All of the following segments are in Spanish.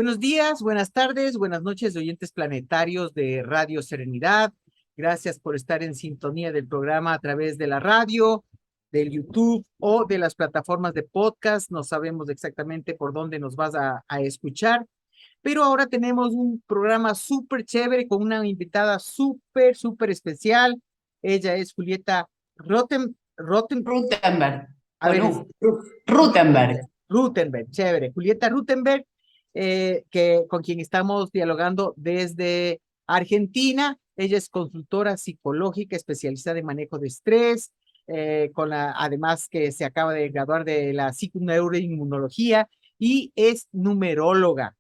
Buenos días, buenas tardes, buenas noches, oyentes planetarios de Radio Serenidad. Gracias por estar en sintonía del programa a través de la radio, del YouTube o de las plataformas de podcast. No sabemos exactamente por dónde nos vas a escuchar, pero ahora tenemos un programa súper chévere con una invitada súper especial. Ella es Julieta Rotten, Rutenberg, a con ver, U. Rutenberg. Rutenberg, chévere. Julieta Rutenberg, con quien estamos dialogando desde Argentina. Ella es consultora psicológica especializada en manejo de estrés, además que se acaba de graduar de la psiconeuroinmunología y es numeróloga.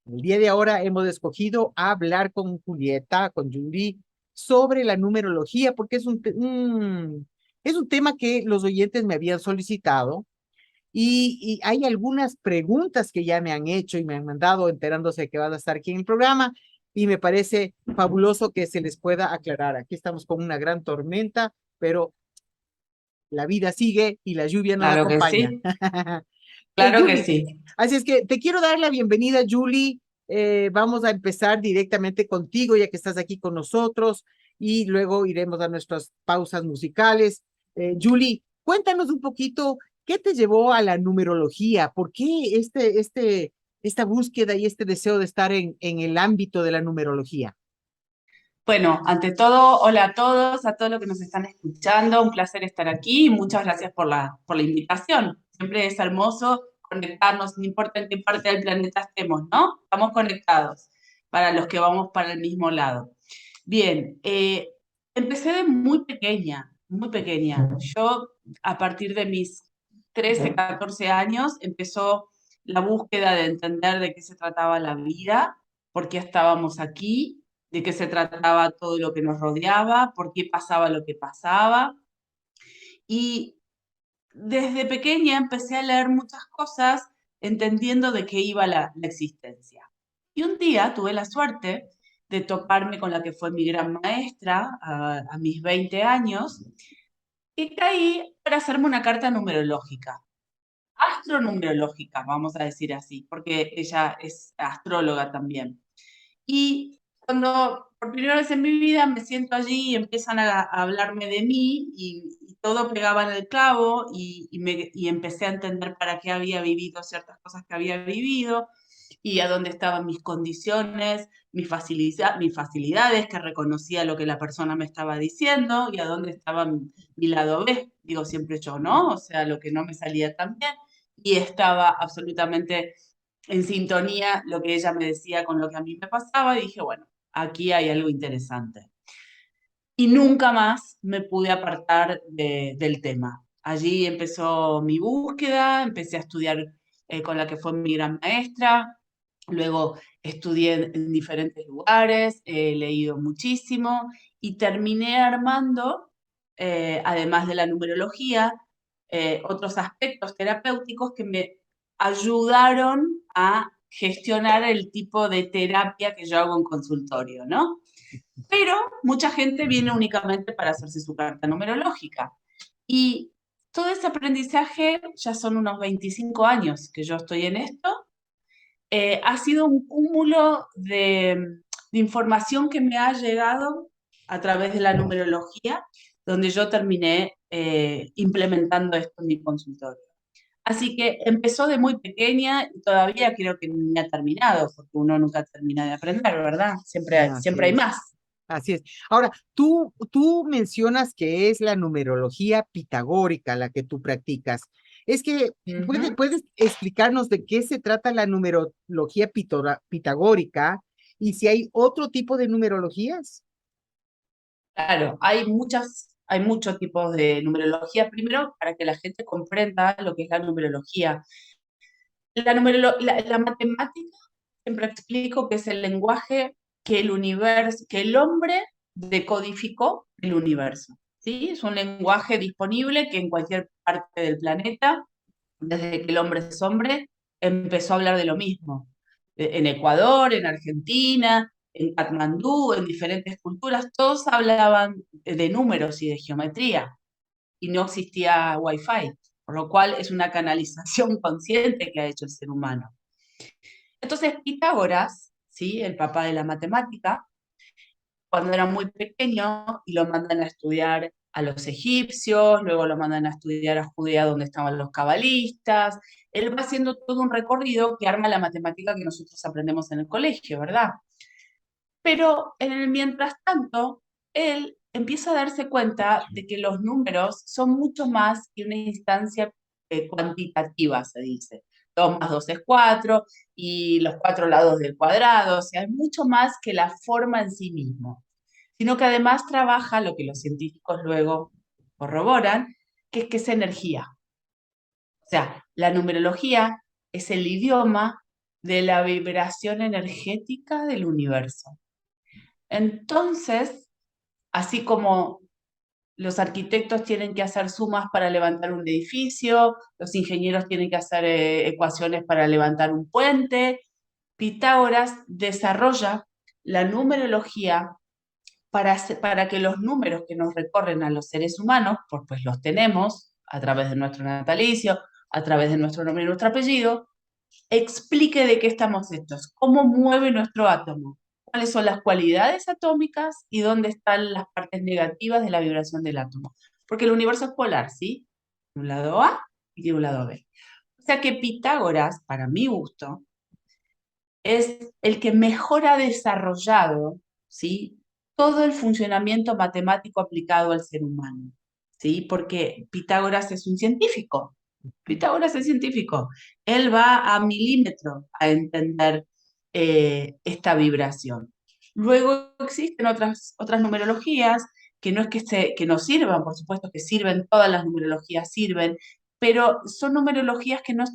El día de ahora hemos escogido hablar con Julieta, con Julie, sobre la numerología, porque es un tema que los oyentes me habían solicitado y hay algunas preguntas que ya me han hecho y me han mandado enterándose de que van a estar aquí en el programa y me parece fabuloso que se les pueda aclarar. Aquí estamos con una gran tormenta, pero la vida sigue y la lluvia nos Claro que acompaña. sí, claro que Julie, sí. así es que te quiero dar la bienvenida, Julie. Vamos a empezar directamente contigo, ya que estás aquí con nosotros, y luego iremos a nuestras pausas musicales. Julie, cuéntanos un poquito, ¿qué te llevó a la numerología? ¿Por qué esta búsqueda y este deseo de estar en el ámbito de la numerología? Bueno, ante todo, hola a todos los que nos están escuchando, un placer estar aquí y muchas gracias por la invitación. Siempre es hermoso conectarnos, no importa en qué parte del planeta estemos, ¿no? Estamos conectados para los que vamos para el mismo lado. Bien, empecé de muy pequeña, muy pequeña. Yo, a partir de mis 13, 14 años, empezó la búsqueda de entender de qué se trataba la vida, por qué estábamos aquí, de qué se trataba todo lo que nos rodeaba, por qué pasaba lo que pasaba. Y desde pequeña empecé a leer muchas cosas entendiendo de qué iba la existencia. Y un día tuve la suerte de toparme con la que fue mi gran maestra a mis 20 años y caí para hacerme una carta numerológica, astronumerológica, vamos a decir así, porque ella es astróloga también. Y cuando por primera vez en mi vida me siento allí y empiezan a hablarme de mí y todo pegaba en el clavo y empecé a entender para qué había vivido ciertas cosas que había vivido y a dónde estaban mis condiciones, mis facilidades, que reconocía lo que la persona me estaba diciendo y a dónde estaba mi lado B, digo siempre yo, ¿no? O sea, lo que no me salía tan bien y estaba absolutamente en sintonía lo que ella me decía con lo que a mí me pasaba y dije, bueno, aquí hay algo interesante. Y nunca más me pude apartar del tema. Allí empezó mi búsqueda, empecé a estudiar con la que fue mi gran maestra, luego estudié en diferentes lugares, he leído muchísimo y terminé armando, además de la numerología, otros aspectos terapéuticos que me ayudaron a gestionar el tipo de terapia que yo hago en consultorio, ¿no? Pero mucha gente viene únicamente para hacerse su carta numerológica. Y todo ese aprendizaje, ya son unos 25 años que yo estoy en esto, ha sido un cúmulo de información que me ha llegado a través de la numerología, donde yo terminé implementando esto en mi consultorio. Así que empezó de muy pequeña y todavía creo que ni ha terminado, porque uno nunca termina de aprender, ¿verdad? Así Siempre hay es. más. Así es. Ahora, tú mencionas que es la numerología pitagórica la que tú practicas. Es que, Ujú. ¿puedes explicarnos de qué se trata la numerología pitagórica y si hay otro tipo de numerologías? Claro, hay muchos tipos de numerología. Primero, para que la gente comprenda lo que es la numerología. La matemática, siempre explico que es el lenguaje que el universo, que el hombre decodificó el universo. ¿Sí? Es un lenguaje disponible que en cualquier parte del planeta, desde que el hombre es hombre, empezó a hablar de lo mismo. En Ecuador, en Argentina, en Katmandú, en diferentes culturas, todos hablaban de números y de geometría y no existía Wi-Fi, por lo cual es una canalización consciente que ha hecho el ser humano. Entonces Pitágoras, ¿sí? El papá de la matemática, cuando era muy pequeño y lo mandan a estudiar a los egipcios, luego lo mandan a estudiar a Judea donde estaban los cabalistas. Él va haciendo todo un recorrido que arma la matemática que nosotros aprendemos en el colegio, ¿verdad? Pero en el mientras tanto, él empieza a darse cuenta de que los números son mucho más que una instancia cuantitativa, se dice. 2 más 2 es 4 y los cuatro lados del cuadrado, o sea, es mucho más que la forma en sí mismo, sino que además trabaja lo que los científicos luego corroboran, que es energía. O sea, la numerología es el idioma de la vibración energética del universo. Entonces, así como los arquitectos tienen que hacer sumas para levantar un edificio, los ingenieros tienen que hacer ecuaciones para levantar un puente, Pitágoras desarrolla la numerología para que los números que nos recorren a los seres humanos, pues los tenemos a través de nuestro natalicio, a través de nuestro nombre y nuestro apellido, explique de qué estamos hechos, cómo mueve nuestro átomo, cuáles son las cualidades atómicas y dónde están las partes negativas de la vibración del átomo. Porque el universo es polar, ¿sí? Tiene un lado A y tiene un lado B. O sea que Pitágoras, para mi gusto, es el que mejor ha desarrollado, ¿sí? Todo el funcionamiento matemático aplicado al ser humano, ¿sí? Porque Pitágoras es un científico. Pitágoras es científico. Él va a milímetro a entender esta vibración. Luego existen otras numerologías que no es que no sirvan, por supuesto que sirven, todas las numerologías sirven, pero son numerologías que no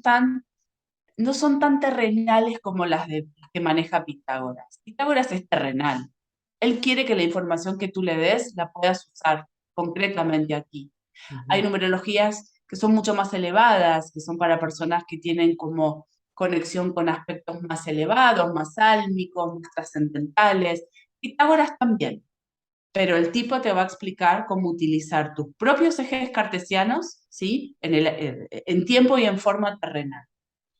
son tan terrenales como las que maneja Pitágoras. Pitágoras es terrenal. Él quiere que la información que tú le des la puedas usar concretamente aquí. Hay Ujú. numerologías que son mucho más elevadas, que son para personas que tienen como conexión con aspectos más elevados, más álmicos, más trascendentales. Pitágoras también, pero el tipo te va a explicar cómo utilizar tus propios ejes cartesianos, ¿sí? En tiempo y en forma terrenal.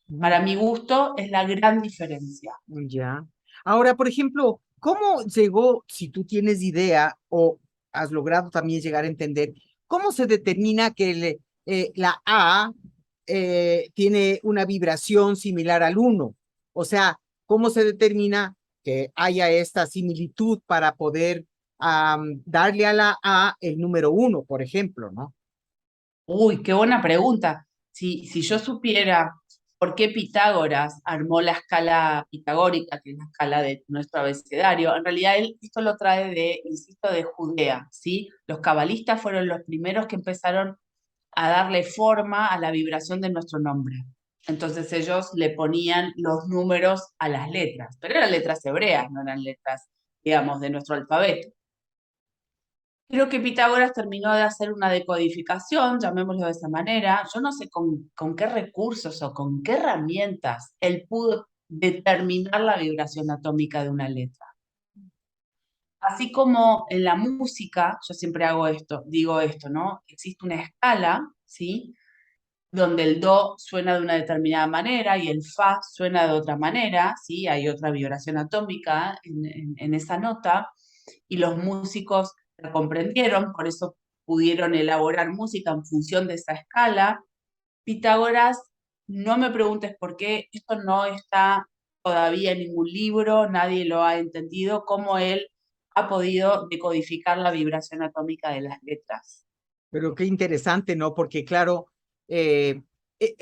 Mm, Para mi gusto es la gran diferencia. ya. Ahora, por ejemplo, ¿cómo llegó, si tú tienes idea o has logrado también llegar a entender, cómo se determina que la A tiene una vibración similar al uno? O sea, ¿cómo se determina que haya esta similitud para poder darle a la A el número uno, por ejemplo, ¿no? Uy, qué buena pregunta. Si yo supiera por qué Pitágoras armó la escala pitagórica, que es la escala de nuestro abecedario, en realidad él esto lo trae insisto, de Judea, ¿sí? Los cabalistas fueron los primeros que empezaron a darle forma a la vibración de nuestro nombre. Entonces ellos le ponían los números a las letras, pero eran letras hebreas, no eran letras, digamos, de nuestro alfabeto. Creo que Pitágoras terminó de hacer una decodificación, llamémoslo de esa manera. Yo no sé con qué recursos o con qué herramientas él pudo determinar la vibración atómica de una letra. Así como en la música, yo siempre hago esto, digo esto, ¿no? Existe una escala, ¿sí? Donde el do suena de una determinada manera y el fa suena de otra manera, ¿sí? Hay otra vibración atómica en esa nota y los músicos la comprendieron, por eso pudieron elaborar música en función de esa escala. Pitágoras, no me preguntes por qué, esto no está todavía en ningún libro, nadie lo ha entendido, cómo él ha podido decodificar la vibración atómica de las letras. Pero qué interesante, ¿no? Porque claro,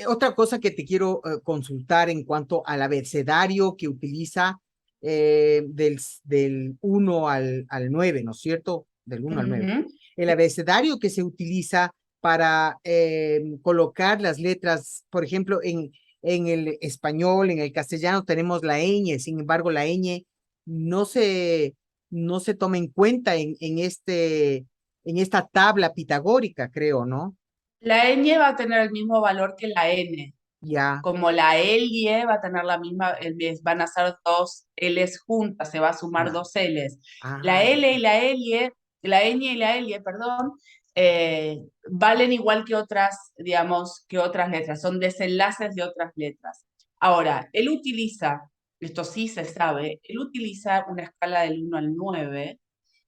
otra cosa que te quiero consultar en cuanto al abecedario que utiliza del 1 al 9, ¿no es cierto? Del 1 al 9. Ujú. El abecedario que se utiliza para colocar las letras, por ejemplo, en el español, en el castellano tenemos la ñ, sin embargo, la ñ no se, no se toma en cuenta en esta tabla pitagórica, creo, ¿no? La ñ va a tener el mismo valor que la n, Ya. como la L va a tener la misma, van a ser dos L's juntas, se va a sumar Ah, dos L's. La ah, L y la L, la ñ y la L, perdón, valen igual que otras, digamos, que otras letras, son desenlaces de otras letras. Ahora, él utiliza esto sí se sabe, él utiliza una escala del 1 al 9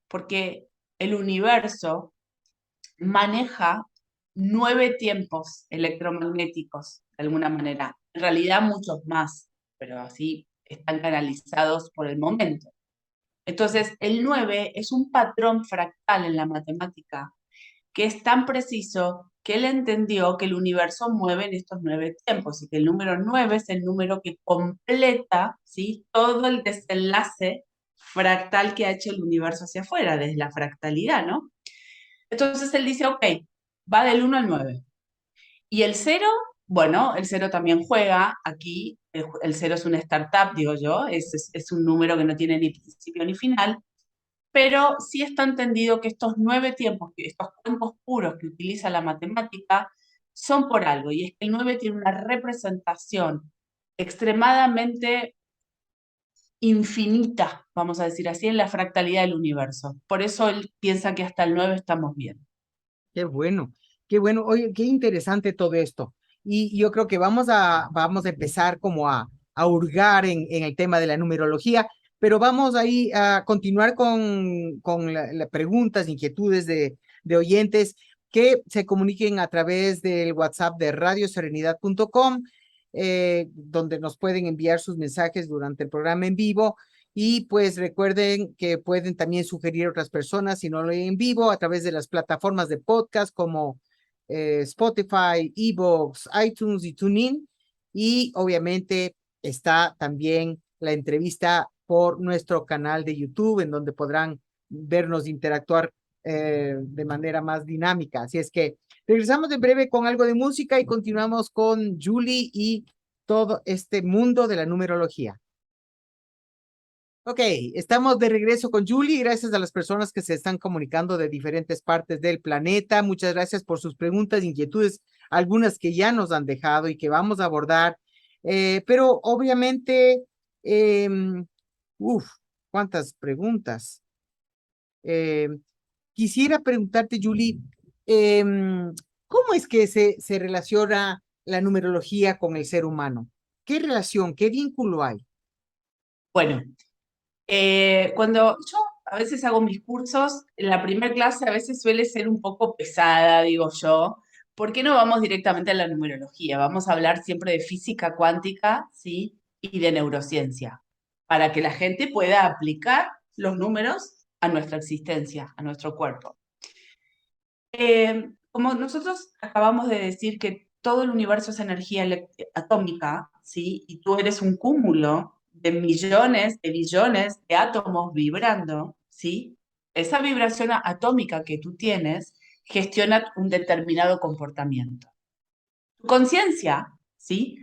porque el universo maneja 9 tiempos electromagnéticos, de alguna manera. En realidad muchos más, pero así están canalizados por el momento. Entonces, el 9 es un patrón fractal en la matemática que es tan preciso que él entendió que el universo mueve en estos 9 tiempos y que el número 9 es el número que completa, ¿sí?, todo el desenlace fractal que ha hecho el universo hacia afuera, desde la fractalidad, ¿no? Entonces él dice, ok, va del 1 al 9. Y el cero, bueno, el cero también juega aquí, el cero es una startup, digo yo, es un número que no tiene ni principio ni final, pero sí está entendido que estos 9 tiempos, estos cuencos puros que utiliza la matemática, son por algo, y es que el 9 tiene una representación extremadamente infinita, vamos a decir así, en la fractalidad del universo. Por eso él piensa que hasta el 9 estamos bien. Qué bueno, qué bueno. Oye, qué interesante todo esto. Y yo creo que vamos a empezar como a hurgar en el tema de la numerología, pero vamos ahí a continuar con las preguntas, inquietudes de oyentes que se comuniquen a través del WhatsApp de radioserenidad.com, donde nos pueden enviar sus mensajes durante el programa en vivo. Y pues recuerden que pueden también sugerir a otras personas si no lo ven en vivo a través de las plataformas de podcast como Spotify, Evox, iTunes y TuneIn. Y obviamente está también la entrevista por nuestro canal de YouTube en donde podrán vernos interactuar de manera más dinámica. Así es que regresamos en breve con algo de música y continuamos con Julie y todo este mundo de la numerología. Ok, estamos de regreso con Julie. Gracias a las personas que se están comunicando de diferentes partes del planeta. Muchas gracias por sus preguntas, inquietudes, algunas que ya nos han dejado y que vamos a abordar. Pero obviamente, eh, uff, cuántas preguntas. Eh, Quisiera preguntarte, Julie, ¿cómo es que se relaciona la numerología con el ser humano? ¿Qué relación, qué vínculo hay? Bueno, cuando yo a veces hago mis cursos, la primera clase a veces suele ser un poco pesada, digo yo. ¿Por qué no vamos directamente a la numerología? Vamos a hablar siempre de física cuántica, ¿sí? Y de neurociencia, para que la gente pueda aplicar los números a nuestra existencia, a nuestro cuerpo. Como nosotros acabamos de decir que todo el universo es energía atómica, ¿sí? Y tú eres un cúmulo de millones, de billones de átomos vibrando, ¿sí? Esa vibración atómica que tú tienes gestiona un determinado comportamiento. Tu conciencia, ¿sí?,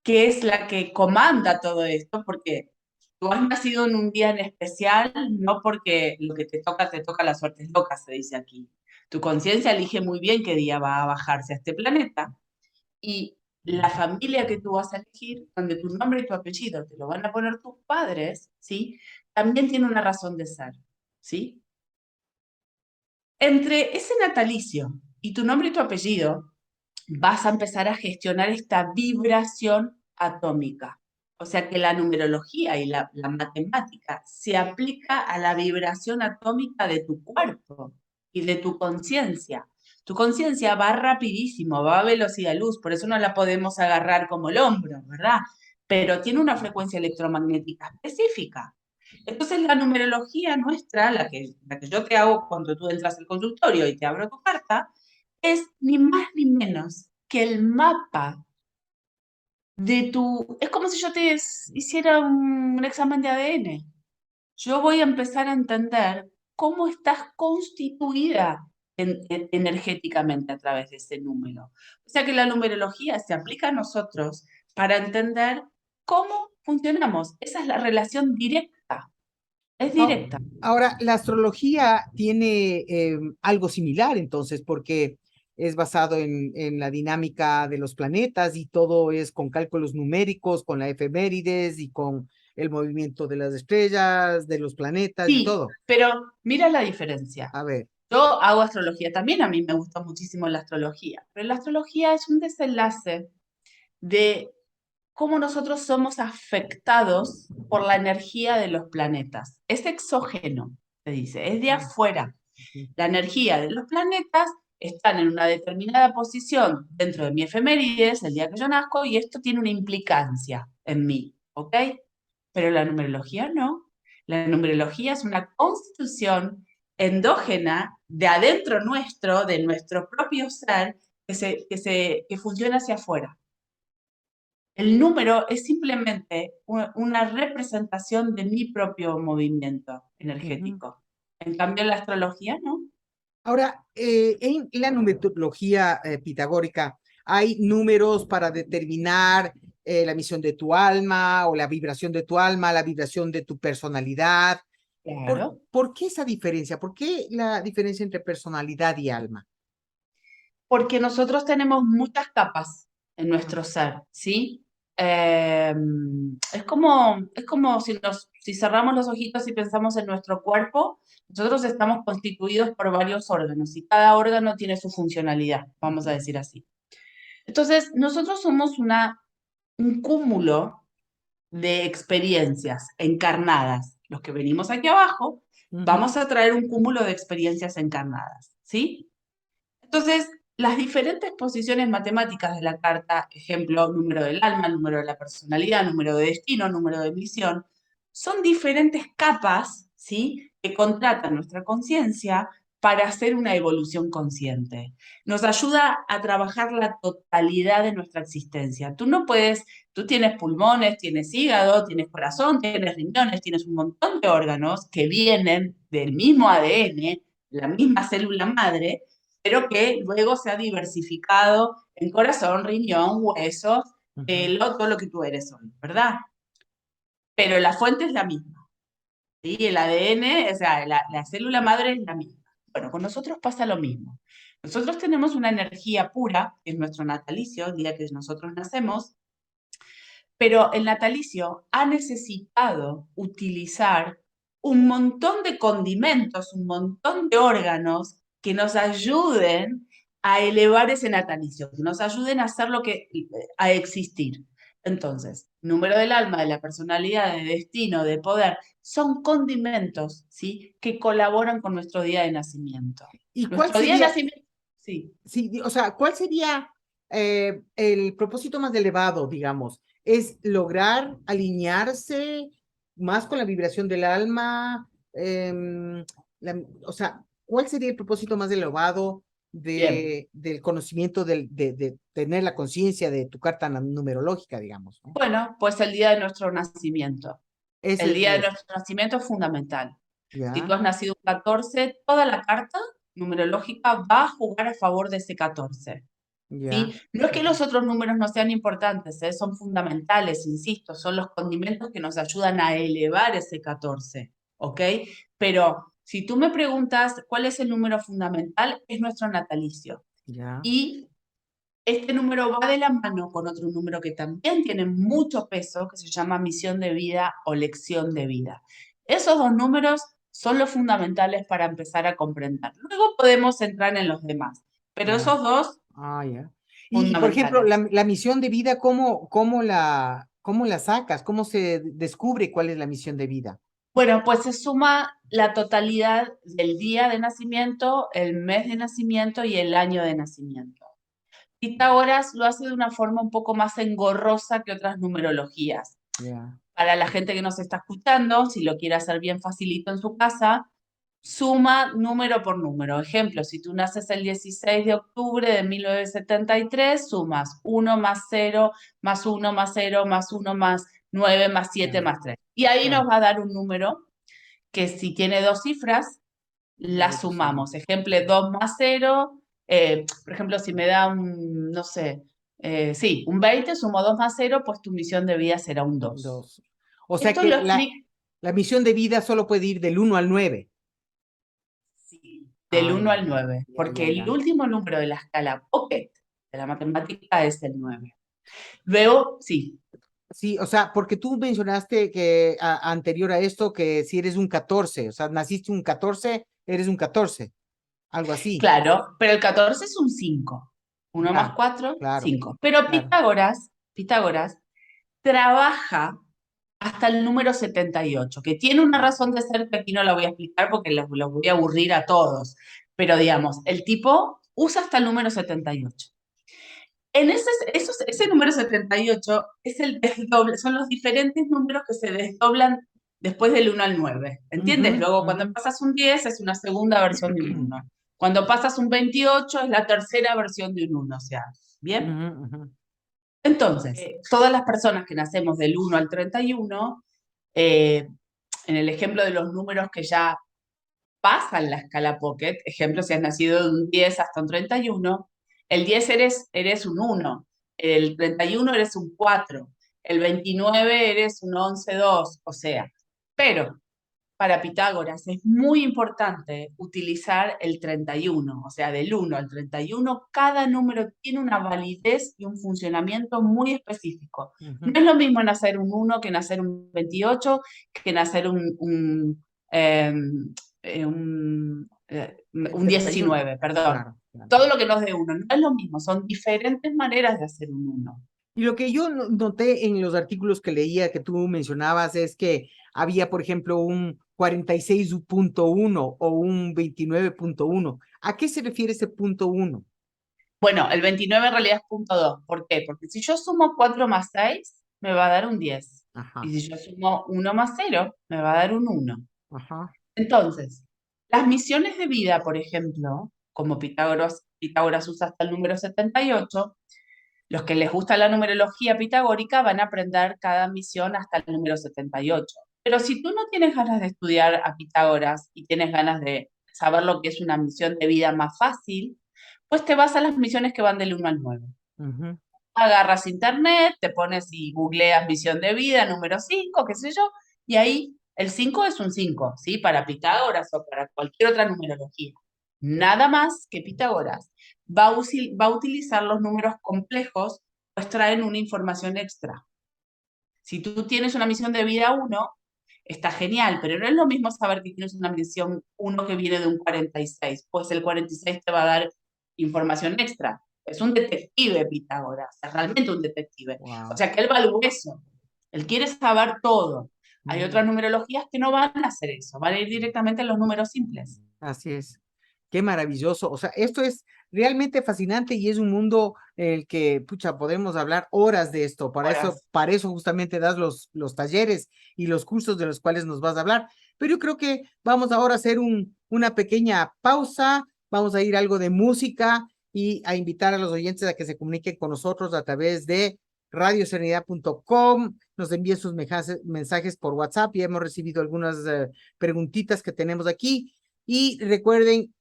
que es la que comanda todo esto, porque tú has nacido en un día en especial, no porque lo que te toca la suerte es loca, se dice aquí. Tu conciencia elige muy bien qué día va a bajarse a este planeta y la familia que tú vas a elegir, donde tu nombre y tu apellido te lo van a poner tus padres, ¿sí?, también tiene una razón de ser, ¿sí? Entre ese natalicio y tu nombre y tu apellido, vas a empezar a gestionar esta vibración atómica. O sea que la numerología y la matemática se aplica a la vibración atómica de tu cuerpo y de tu conciencia. Tu conciencia va rapidísimo, va a velocidad luz, por eso no la podemos agarrar como el hombro, ¿verdad? Pero tiene una frecuencia electromagnética específica. Entonces la numerología nuestra, la que yo te hago cuando tú entras al consultorio y te abro tu carta, es ni más ni menos que el mapa de tu... Es como si yo te hiciera un examen de ADN. Yo voy a empezar a entender cómo estás constituida energéticamente a través de ese número. O sea que la numerología se aplica a nosotros para entender cómo funcionamos. Esa es la relación directa. Es Ah, directa. ahora, la astrología tiene algo similar entonces, porque es basado en la dinámica de los planetas y todo es con cálculos numéricos, con la efemérides y con el movimiento de las estrellas, de los planetas y Sí, todo. pero mira la diferencia. A ver, Yo hago astrología también, a mí me gusta muchísimo la astrología, pero la astrología es un desenlace de cómo nosotros somos afectados por la energía de los planetas. Es exógeno, se dice, es de afuera. Ujú. La energía de los planetas están en una determinada posición dentro de mi efemérides, el día que yo nazco, y esto tiene una implicancia en mí, ¿ok? Pero la numerología no. La numerología es una constitución endógena de adentro nuestro, de nuestro propio ser, que funciona hacia afuera. El número es simplemente una representación de mi propio movimiento Ujú. energético. En cambio, la astrología no. Ahora, en la numerología pitagórica, ¿hay números para determinar la misión de tu alma o la vibración de tu alma, la vibración de tu personalidad? Claro. ¿Por qué esa diferencia? ¿Por qué la diferencia entre personalidad y alma? Porque nosotros tenemos muchas capas en Ujú. nuestro ser, ¿sí? Eh, es como si cerramos los ojitos y pensamos en nuestro cuerpo, nosotros estamos constituidos por varios órganos y cada órgano tiene su funcionalidad, vamos a decir así. Entonces, nosotros somos un cúmulo de experiencias encarnadas. Los que venimos aquí abajo, Ujú. vamos a traer un cúmulo de experiencias encarnadas, ¿sí? Entonces, las diferentes posiciones matemáticas de la carta, ejemplo, número del alma, número de la personalidad, número de destino, número de misión, son diferentes capas, ¿sí?, que contratan nuestra conciencia para hacer una evolución consciente. Nos ayuda a trabajar la totalidad de nuestra existencia. Tú tienes pulmones, tienes hígado, tienes corazón, tienes riñones, tienes un montón de órganos que vienen del mismo ADN, la misma célula madre, pero que luego se ha diversificado en corazón, riñón, huesos, Ujú. pelo, todo lo que tú eres hoy, ¿verdad? Pero la fuente es la misma, ¿sí? El ADN, o sea, la célula madre es la misma. Bueno, con nosotros pasa lo mismo. Nosotros tenemos una energía pura, que es nuestro natalicio, el día que nosotros nacemos, pero el natalicio ha necesitado utilizar un montón de condimentos, un montón de órganos que nos ayuden a elevar ese natalicio, que nos ayuden a hacer a existir. Entonces, número del alma, de la personalidad, de destino, de poder, son condimentos, ¿sí?, que colaboran con nuestro día de nacimiento. ¿Y cuál Nuestro día de sería, nacimiento, sí. sí, o sea, cuál sería el propósito más elevado, digamos? ¿Es lograr alinearse más con la vibración del alma? O sea, ¿cuál sería el propósito más elevado Bien. del conocimiento, de tener la conciencia de tu carta numerológica, digamos, ¿no? Bueno, pues el día de nuestro nacimiento. El día Ese de es, nuestro nacimiento es fundamental. Si tú ya, has nacido un 14, toda la carta numerológica va a jugar a favor de ese 14. ya. ¿Sí? No es que Ujú. los otros números no sean importantes, ¿eh? Son fundamentales, insisto, son los condimentos que nos ayudan a elevar ese 14, ¿ok? Pero si tú me preguntas cuál es el número fundamental, es nuestro natalicio. Ya. Y este número va de la mano con otro número que también tiene mucho peso, que se llama misión de vida o lección de vida. Esos dos números son los fundamentales para empezar a comprender. Luego podemos entrar en los demás, pero Ya. esos dos Ah, ya. Por ejemplo, fundamentales. la misión de vida, ¿cómo la sacas? ¿Cómo se descubre cuál es la misión de vida? Bueno, pues se suma la totalidad del día de nacimiento, el mes de nacimiento y el año de nacimiento. Pitágoras lo hace de una forma un poco más engorrosa que otras numerologías. Ya. Para la gente que nos está escuchando, si lo quiere hacer bien facilito en su casa, suma número por número. Ejemplo, si tú naces el 16 de octubre de 1973, sumas 1 más 0 más 1 más 0 más 1 más 9 más 7 Claro, más 3. Y ahí nos claro. va a dar un número que si tiene dos cifras, la Lo suma. sumamos. Ejemplo, 2 más 0, por ejemplo, si me da un, no sé, sí, un 20, sumo 2 más 0, pues tu misión de vida será un 2. Dos. O sea Esto que lo la, explico la misión de vida solo puede ir del 1 al 9. del Ah, 1 ya, al 9, ya, porque ya, el ya. último número de la escala Pocket de la matemática es el 9. Luego, sí, Sí, o sea, porque tú mencionaste que anterior a esto, que si eres un 14, o sea, naciste un 14, eres un 14, algo así. claro, pero el 14 es un 5. 1 más Ya, 4, claro, 5. Pero claro. Pitágoras trabaja hasta el número 78, que tiene una razón de ser que aquí no la voy a explicar porque los voy a aburrir a todos. Pero digamos, el tipo usa hasta el número 78. En ese número 78 es el desdoble, son los diferentes números que se desdoblan después del 1 al 9. ¿Entiendes? Ujú, Luego, cuando ujú. pasas un 10 es una segunda versión de un 1. Cuando pasas un 28 es la tercera versión de un 1. O sea, ¿bien? Ujú, ujú. Entonces, todas las personas que nacemos del 1 al 31, eh, en el ejemplo de los números que ya pasan la escala Pocket, ejemplo, si has nacido de un 10 hasta un 31, el 10 eres un 1, el 31 eres un 4, el 29 eres un 11,2, o sea, pero para Pitágoras es muy importante utilizar el 31, o sea, del 1 al 31, cada número tiene una validez y un funcionamiento muy específico. No Ujú. es lo mismo nacer un 1 que nacer un 28, que nacer eh, El un 31. 19, perdón. Claro, claro. Todo lo que nos dé uno, no es lo mismo, son diferentes maneras de hacer un 1. Y lo que yo noté en los artículos que leía que tú mencionabas es que había, por ejemplo, un 46.1 o un 29.1. ¿A qué se refiere ese punto uno? Bueno, el 29 en realidad es punto 2. ¿Por qué? Porque si yo sumo 4 más 6, me va a dar un 10. Y Ajá, si yo sumo 1 más 0, me va a dar un 1. ajá. Entonces, las misiones de vida, por ejemplo, como Pitágoras usa hasta el número 78, los que les gusta la numerología pitagórica van a aprender cada misión hasta el número 78. Pero si tú no tienes ganas de estudiar a Pitágoras y tienes ganas de saber lo que es una misión de vida más fácil, pues te vas a las misiones que van del 1 al 9. Ujú. Agarras internet, te pones y googleas misión de vida, número 5, qué sé yo, y ahí el 5 es un 5, ¿sí? Para Pitágoras o para cualquier otra numerología. Nada más que Pitágoras va a utilizar los números complejos, pues traen una información extra. Si tú tienes una misión de vida 1, está genial, pero no es lo mismo saber que tienes una misión 1 que viene de un 46, pues el 46 te va a dar información extra. Es un detective Pitágoras, es realmente un detective. O Wow. sea que él va al hueso, él quiere saber todo. Hay Ujú. otras numerologías que no van a hacer eso, van a ir directamente a los números simples. Así es. Qué maravilloso. O sea, esto es realmente fascinante y es un mundo en el que, pucha, podemos hablar horas de esto. Horas. Para eso justamente das los talleres y los cursos de los cuales nos vas a hablar. Pero yo creo que vamos ahora a hacer una pequeña pausa. Vamos a ir a algo de música y a invitar a los oyentes a que se comuniquen con nosotros a través de radioserenidad.com. Nos envíen sus mensajes por WhatsApp. Ya hemos recibido algunas preguntitas que tenemos aquí. Y recuerden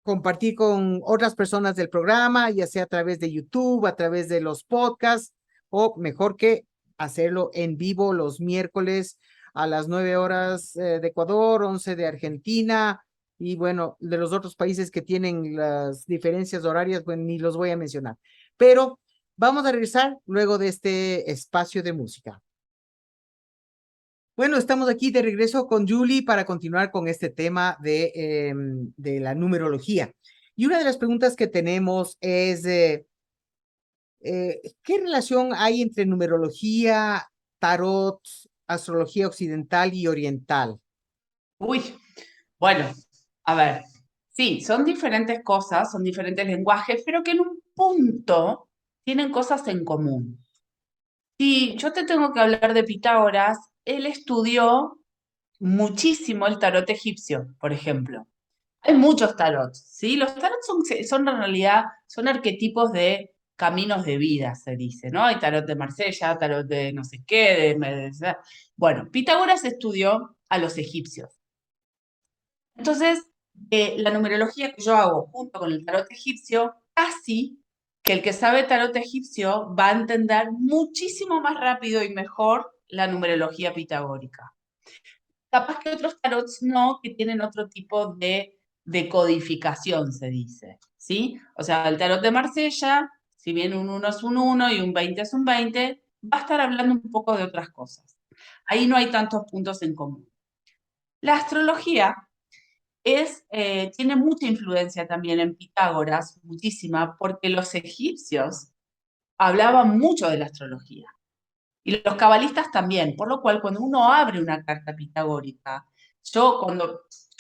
compartir con otras personas del programa, ya sea a través de YouTube, a través de los podcasts, o mejor que hacerlo en vivo los miércoles a las 9 horas de Ecuador, 11 de Argentina, y bueno, de los otros países que tienen las diferencias horarias, bueno, ni los voy a mencionar. Pero vamos a regresar luego de este espacio de música. Bueno, estamos aquí de regreso con Julie para continuar con este tema de la numerología. Y una de las preguntas que tenemos es, ¿qué relación hay entre numerología, tarot, astrología occidental y oriental? Uy, bueno, a ver. Sí, son diferentes cosas, son diferentes lenguajes, pero que en un punto tienen cosas en común. Sí, yo te tengo que hablar de Pitágoras. Él estudió muchísimo el tarot egipcio, por ejemplo. Hay muchos tarots, ¿sí? Los tarots son en realidad, son arquetipos de caminos de vida, se dice, ¿no? Hay tarot de Marsella, tarot de no sé qué, bueno, Pitágoras estudió a los egipcios. Entonces, la numerología que yo hago junto con el tarot egipcio, casi que el que sabe tarot egipcio va a entender muchísimo más rápido y mejor la numerología pitagórica. Capaz que otros tarots no, que tienen otro tipo de codificación, se dice, ¿sí? O sea, el tarot de Marsella, si bien un 1 es un 1 y un 20 es un 20, va a estar hablando un poco de otras cosas. Ahí no hay tantos puntos en común. La astrología tiene mucha influencia también en Pitágoras, muchísima, porque los egipcios hablaban mucho de la astrología. Y los cabalistas también, por lo cual cuando uno abre una carta pitagórica, yo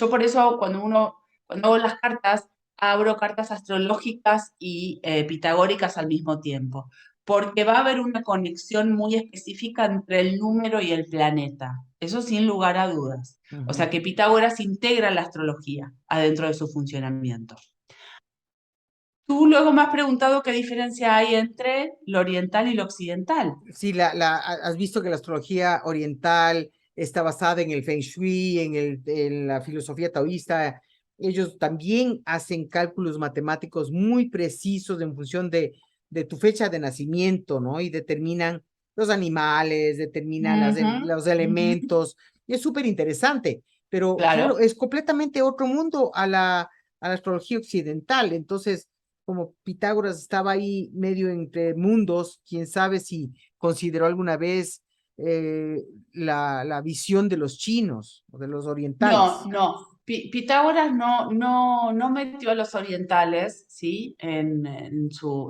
por eso cuando hago las cartas, abro cartas astrológicas y pitagóricas al mismo tiempo, porque va a haber una conexión muy específica entre el número y el planeta, eso sin lugar a dudas. O Ujú. sea que Pitágoras integra la astrología adentro de su funcionamiento. Tú luego me has preguntado qué diferencia hay entre lo oriental y lo occidental. Sí, has visto que la astrología oriental está basada en el Feng Shui, en la filosofía taoísta. Ellos también hacen cálculos matemáticos muy precisos en función de tu fecha de nacimiento, ¿no? Y determinan los animales, determinan Ujú, los ujú. elementos. Y es súper interesante, pero claro, Claro. es completamente otro mundo a la astrología occidental. Entonces, como Pitágoras estaba ahí medio entre mundos, quién sabe si consideró alguna vez la visión de los chinos o de los No, orientales. no. Pitágoras no metió a los orientales, ¿sí?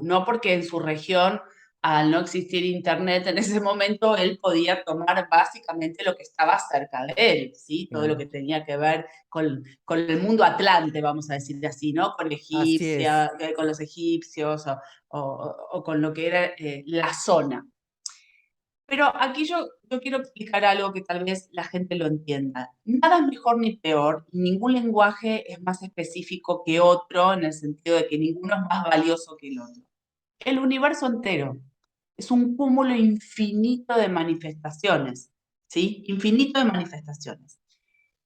No porque en su región, al no existir internet en ese momento, él podía tomar básicamente lo que estaba cerca de él, ¿sí? Todo lo Claro, que tenía que ver con el mundo atlante, vamos a decir así, ¿no? así es. Con los egipcios o con lo que era la zona. Pero aquí yo quiero explicar algo que tal vez la gente lo entienda. Nada es mejor ni peor, y ningún lenguaje es más específico que otro en el sentido de que ninguno es más valioso que el otro. El universo entero es un cúmulo infinito de manifestaciones, ¿sí? Infinito de manifestaciones.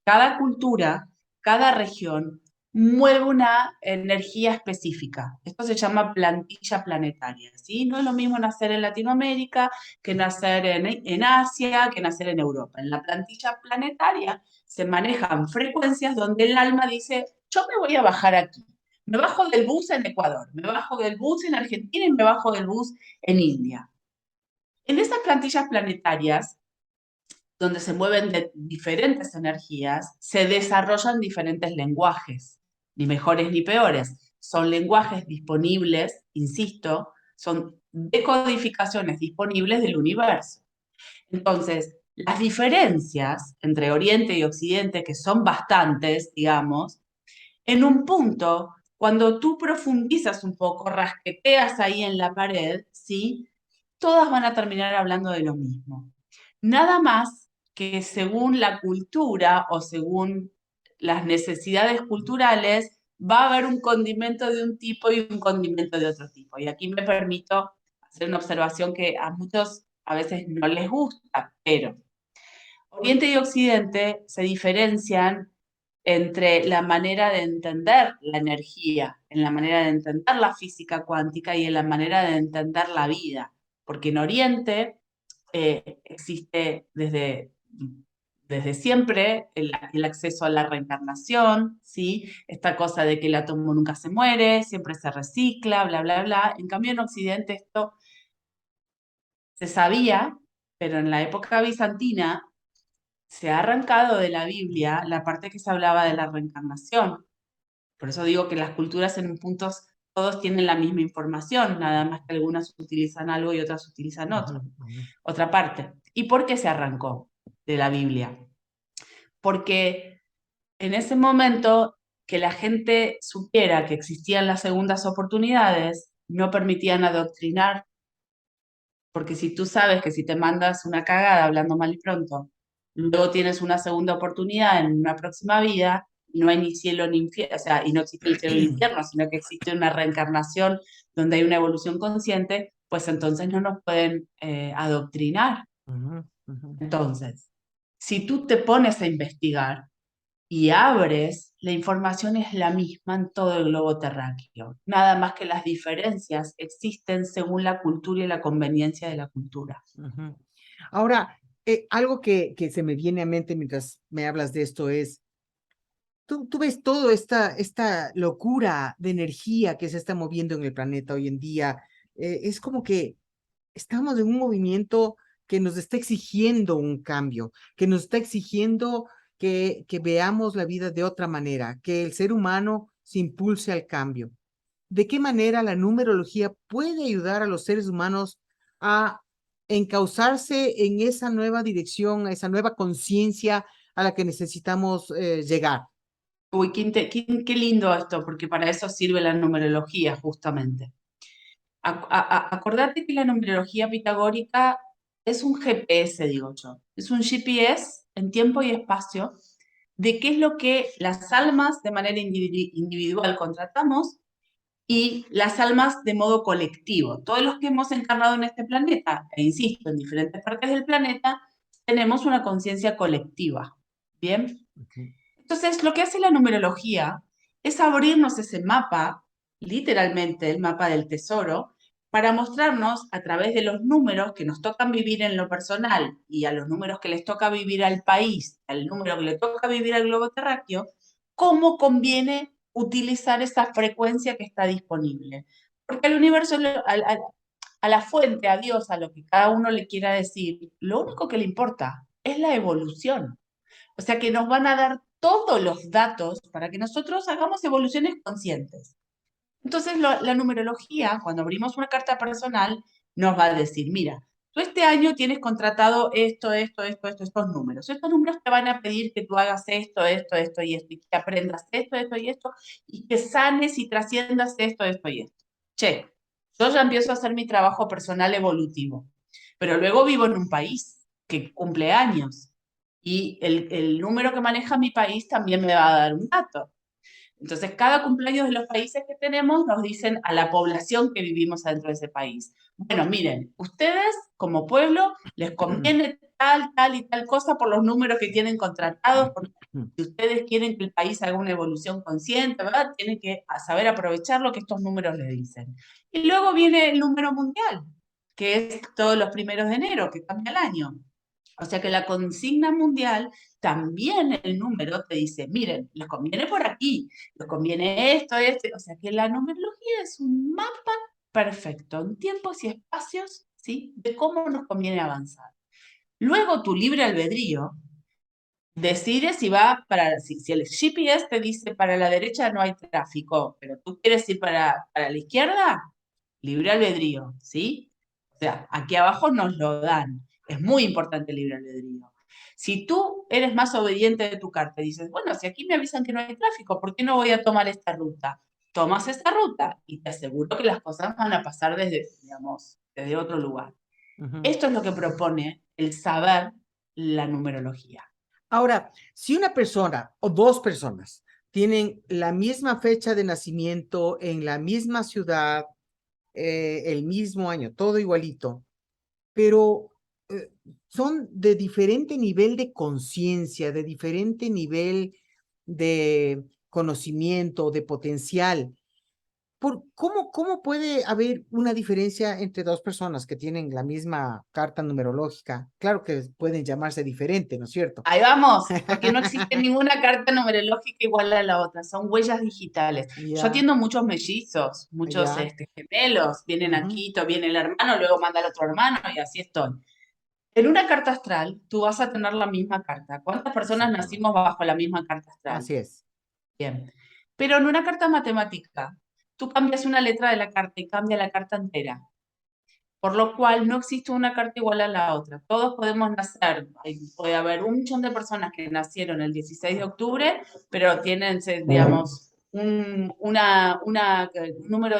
Cada cultura, cada región mueve una energía específica. Esto se llama plantilla planetaria, ¿sí? No es lo mismo nacer en Latinoamérica que nacer en Asia, que nacer en Europa. En la plantilla planetaria se manejan frecuencias donde el alma dice, yo me voy a bajar aquí. Me bajo del bus en Ecuador, me bajo del bus en Argentina y me bajo del bus en India. En esas plantillas planetarias donde se mueven de diferentes energías, se desarrollan diferentes lenguajes, ni mejores ni peores. Son lenguajes disponibles, insisto, son decodificaciones disponibles del universo. Entonces, las diferencias entre Oriente y Occidente, que son bastantes, digamos, en un punto, cuando tú profundizas un poco, rasqueteas ahí en la pared, ¿sí? Todas van a terminar hablando de lo mismo. Nada más que según la cultura o según las necesidades culturales, va a haber un condimento de un tipo y un condimento de otro tipo. Y aquí me permito hacer una observación que a muchos a veces no les gusta, pero Oriente y Occidente se diferencian entre la manera de entender la energía, en la manera de entender la física cuántica y en la manera de entender la vida. Porque en Oriente existe desde siempre el acceso a la reencarnación, ¿sí? Esta cosa de que el átomo nunca se muere, siempre se recicla, bla, bla, bla. En cambio, en Occidente esto se sabía, pero en la época bizantina se ha arrancado de la Biblia la parte que se hablaba de la reencarnación. Por eso digo que las culturas en puntos todos tienen la misma información, nada más que algunas utilizan algo y otras utilizan Ujú, otro, ujú. otra parte. ¿Y por qué se arrancó de la Biblia? Porque en ese momento que la gente supiera que existían las segundas oportunidades, no permitían adoctrinar, porque si tú sabes que si te mandas una cagada hablando mal y pronto, luego tienes una segunda oportunidad en una próxima vida, no hay ni cielo ni infierno, o sea, y no existe el cielo ni el infierno, sino que existe una reencarnación donde hay una evolución consciente, pues entonces no nos pueden adoctrinar. Ujú, ujú. Entonces, si tú te pones a investigar y abres, la información es la misma en todo el globo terráqueo. Nada más que las diferencias existen según la cultura y la conveniencia de la cultura. Ujú. Ahora, algo que se me viene a mente mientras me hablas de esto es, tú ves toda esta locura de energía que se está moviendo en el planeta hoy en día. Es como que estamos en un movimiento que nos está exigiendo un cambio, que nos está exigiendo que veamos la vida de otra manera, que el ser humano se impulse al cambio. ¿De qué manera la numerología puede ayudar a los seres humanos a encauzarse en esa nueva dirección, esa nueva conciencia a la que necesitamos llegar. Uy, qué lindo esto, porque para eso sirve la numerología, justamente. Acordate que la numerología pitagórica es un GPS, digo yo. Es un GPS en tiempo y espacio de qué es lo que las almas de manera individual contratamos y las almas de modo colectivo. Todos los que hemos encarnado en este planeta, e insisto, en diferentes partes del planeta, tenemos una conciencia colectiva. ¿Bien? Entonces, lo que hace la numerología es abrirnos ese mapa, literalmente el mapa del tesoro, para mostrarnos a través de los números que nos tocan vivir en lo personal y a los números que les toca vivir al país, al número que le toca vivir al globo terráqueo, cómo conviene utilizar esa frecuencia que está disponible. Porque al universo, a la fuente, a Dios, a lo que cada uno le quiera decir, lo único que le importa es la evolución. O sea que nos van a dar todos los datos para que nosotros hagamos evoluciones conscientes. Entonces, la numerología, cuando abrimos una carta personal, nos va a decir, mira, tú este año tienes contratado estos números. Estos números te van a pedir que tú hagas esto y esto, y que aprendas esto y esto, y que sanes y trasciendas esto y esto. Che, yo ya empiezo a hacer mi trabajo personal evolutivo, pero luego vivo en un país que cumple años y el número que maneja mi país también me va a dar un dato. Entonces, cada cumpleaños de los países que tenemos nos dicen a la población que vivimos dentro de ese país. Bueno, miren, ustedes como pueblo les conviene tal y tal cosa por los números que tienen contratados, porque si ustedes quieren que el país haga una evolución consciente, ¿verdad? Tienen que saber aprovechar lo que estos números les dicen. Y luego viene el número mundial, que es todos los primeros de enero, que cambia el año. O sea que la consigna mundial, también el número te dice, miren, les conviene por aquí, les conviene esto. O sea que la numerología es un mapa perfecto en tiempos y espacios, ¿sí? De cómo nos conviene avanzar. Luego tu libre albedrío decide si va si el GPS te dice para la derecha no hay tráfico, pero tú quieres ir para la izquierda, libre albedrío, ¿sí? O sea, aquí abajo nos lo dan. Es muy importante el libre albedrío. Si tú eres más obediente de tu carta y dices, bueno, si aquí me avisan que no hay tráfico, ¿por qué no voy a tomar esta ruta? Tomas esta ruta y te aseguro que las cosas van a pasar desde, digamos, desde otro lugar. Esto es lo que propone el saber la numerología. Ahora, si una persona o dos personas tienen la misma fecha de nacimiento en la misma ciudad, el mismo año, todo igualito, pero son de diferente nivel de conciencia, de diferente nivel de conocimiento, de potencial. ¿Cómo puede haber una diferencia entre dos personas que tienen la misma carta numerológica? Claro que pueden llamarse diferente, ¿no es cierto? Ahí vamos, porque no existe ninguna carta numerológica igual a la otra, son huellas digitales. Yo Ya, atiendo muchos mellizos, muchos ya. gemelos, vienen Ujú, aquí, viene el hermano, luego manda al otro hermano y así estoy. En una carta astral, tú vas a tener la misma carta. ¿Cuántas personas exactamente. nacimos bajo la misma carta astral? Así es. Bien. Pero en una carta matemática, tú cambias una letra de la carta y cambia la carta entera. Por lo cual no existe una carta igual a la otra. Todos podemos nacer, puede haber un millón de personas que nacieron el 16 de octubre, pero tienen, digamos, un número,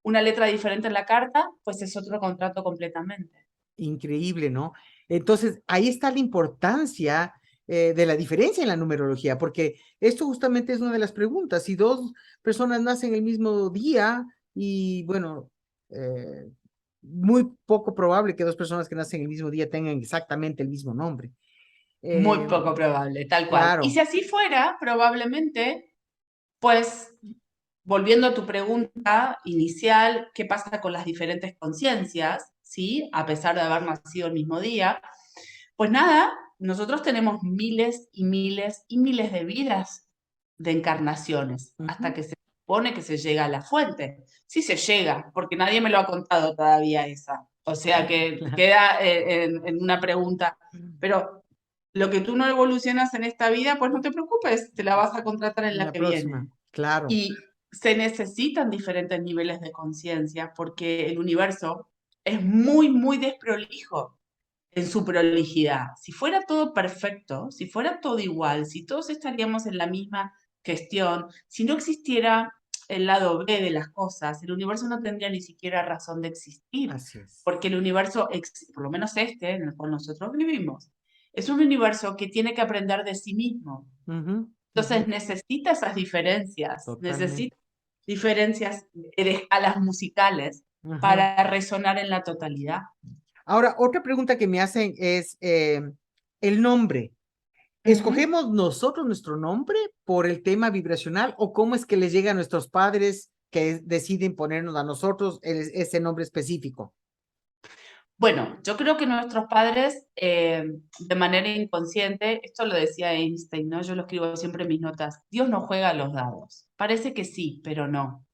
una letra diferente en la carta, pues es otro contrato completamente. Increíble, ¿no? Entonces, ahí está la importancia de la diferencia en la numerología, porque esto justamente es una de las preguntas. Si dos personas nacen el mismo día y, bueno, eh, muy poco probable que dos personas que nacen el mismo día tengan exactamente el mismo nombre. Muy Eh, poco probable, tal cual. Y si claro. así fuera, probablemente, pues, volviendo a tu pregunta inicial, ¿qué pasa con las diferentes conciencias? ¿Sí? A pesar de haber nacido el mismo día. Pues nada, nosotros tenemos miles y miles y miles de vidas de encarnaciones hasta Ujú. que se supone que se llega a la fuente. Sí se llega, porque nadie me lo ha contado todavía esa. O sea que Claro. queda en una pregunta. Pero lo que tú no evolucionas en esta vida, pues no te preocupes, te la vas a contratar en la La que próxima, viene. claro. Y se necesitan diferentes niveles de conciencia porque el universo es muy, muy desprolijo en su prolijidad. Si fuera todo perfecto, si fuera todo igual, si todos estaríamos en la misma gestión, si no existiera el lado B de las cosas, el universo no tendría ni siquiera razón de existir, Así es. porque el universo, por lo menos este en el cual nosotros vivimos, es un universo que tiene que aprender de sí mismo. Ujú, ujú, Entonces necesita esas diferencias, totalmente. necesita diferencias de escalas musicales Ujú. para resonar en la totalidad. Ahora, otra pregunta que me hacen es el nombre. Ujú. ¿Escogemos nosotros nuestro nombre por el tema vibracional o cómo es que les llega a nuestros padres que deciden ponernos a nosotros ese nombre específico? Bueno, yo creo que nuestros padres, de manera inconsciente, esto lo decía Einstein, ¿no? Yo lo escribo siempre en mis notas, Dios no juega a los dados. Parece que sí, pero no.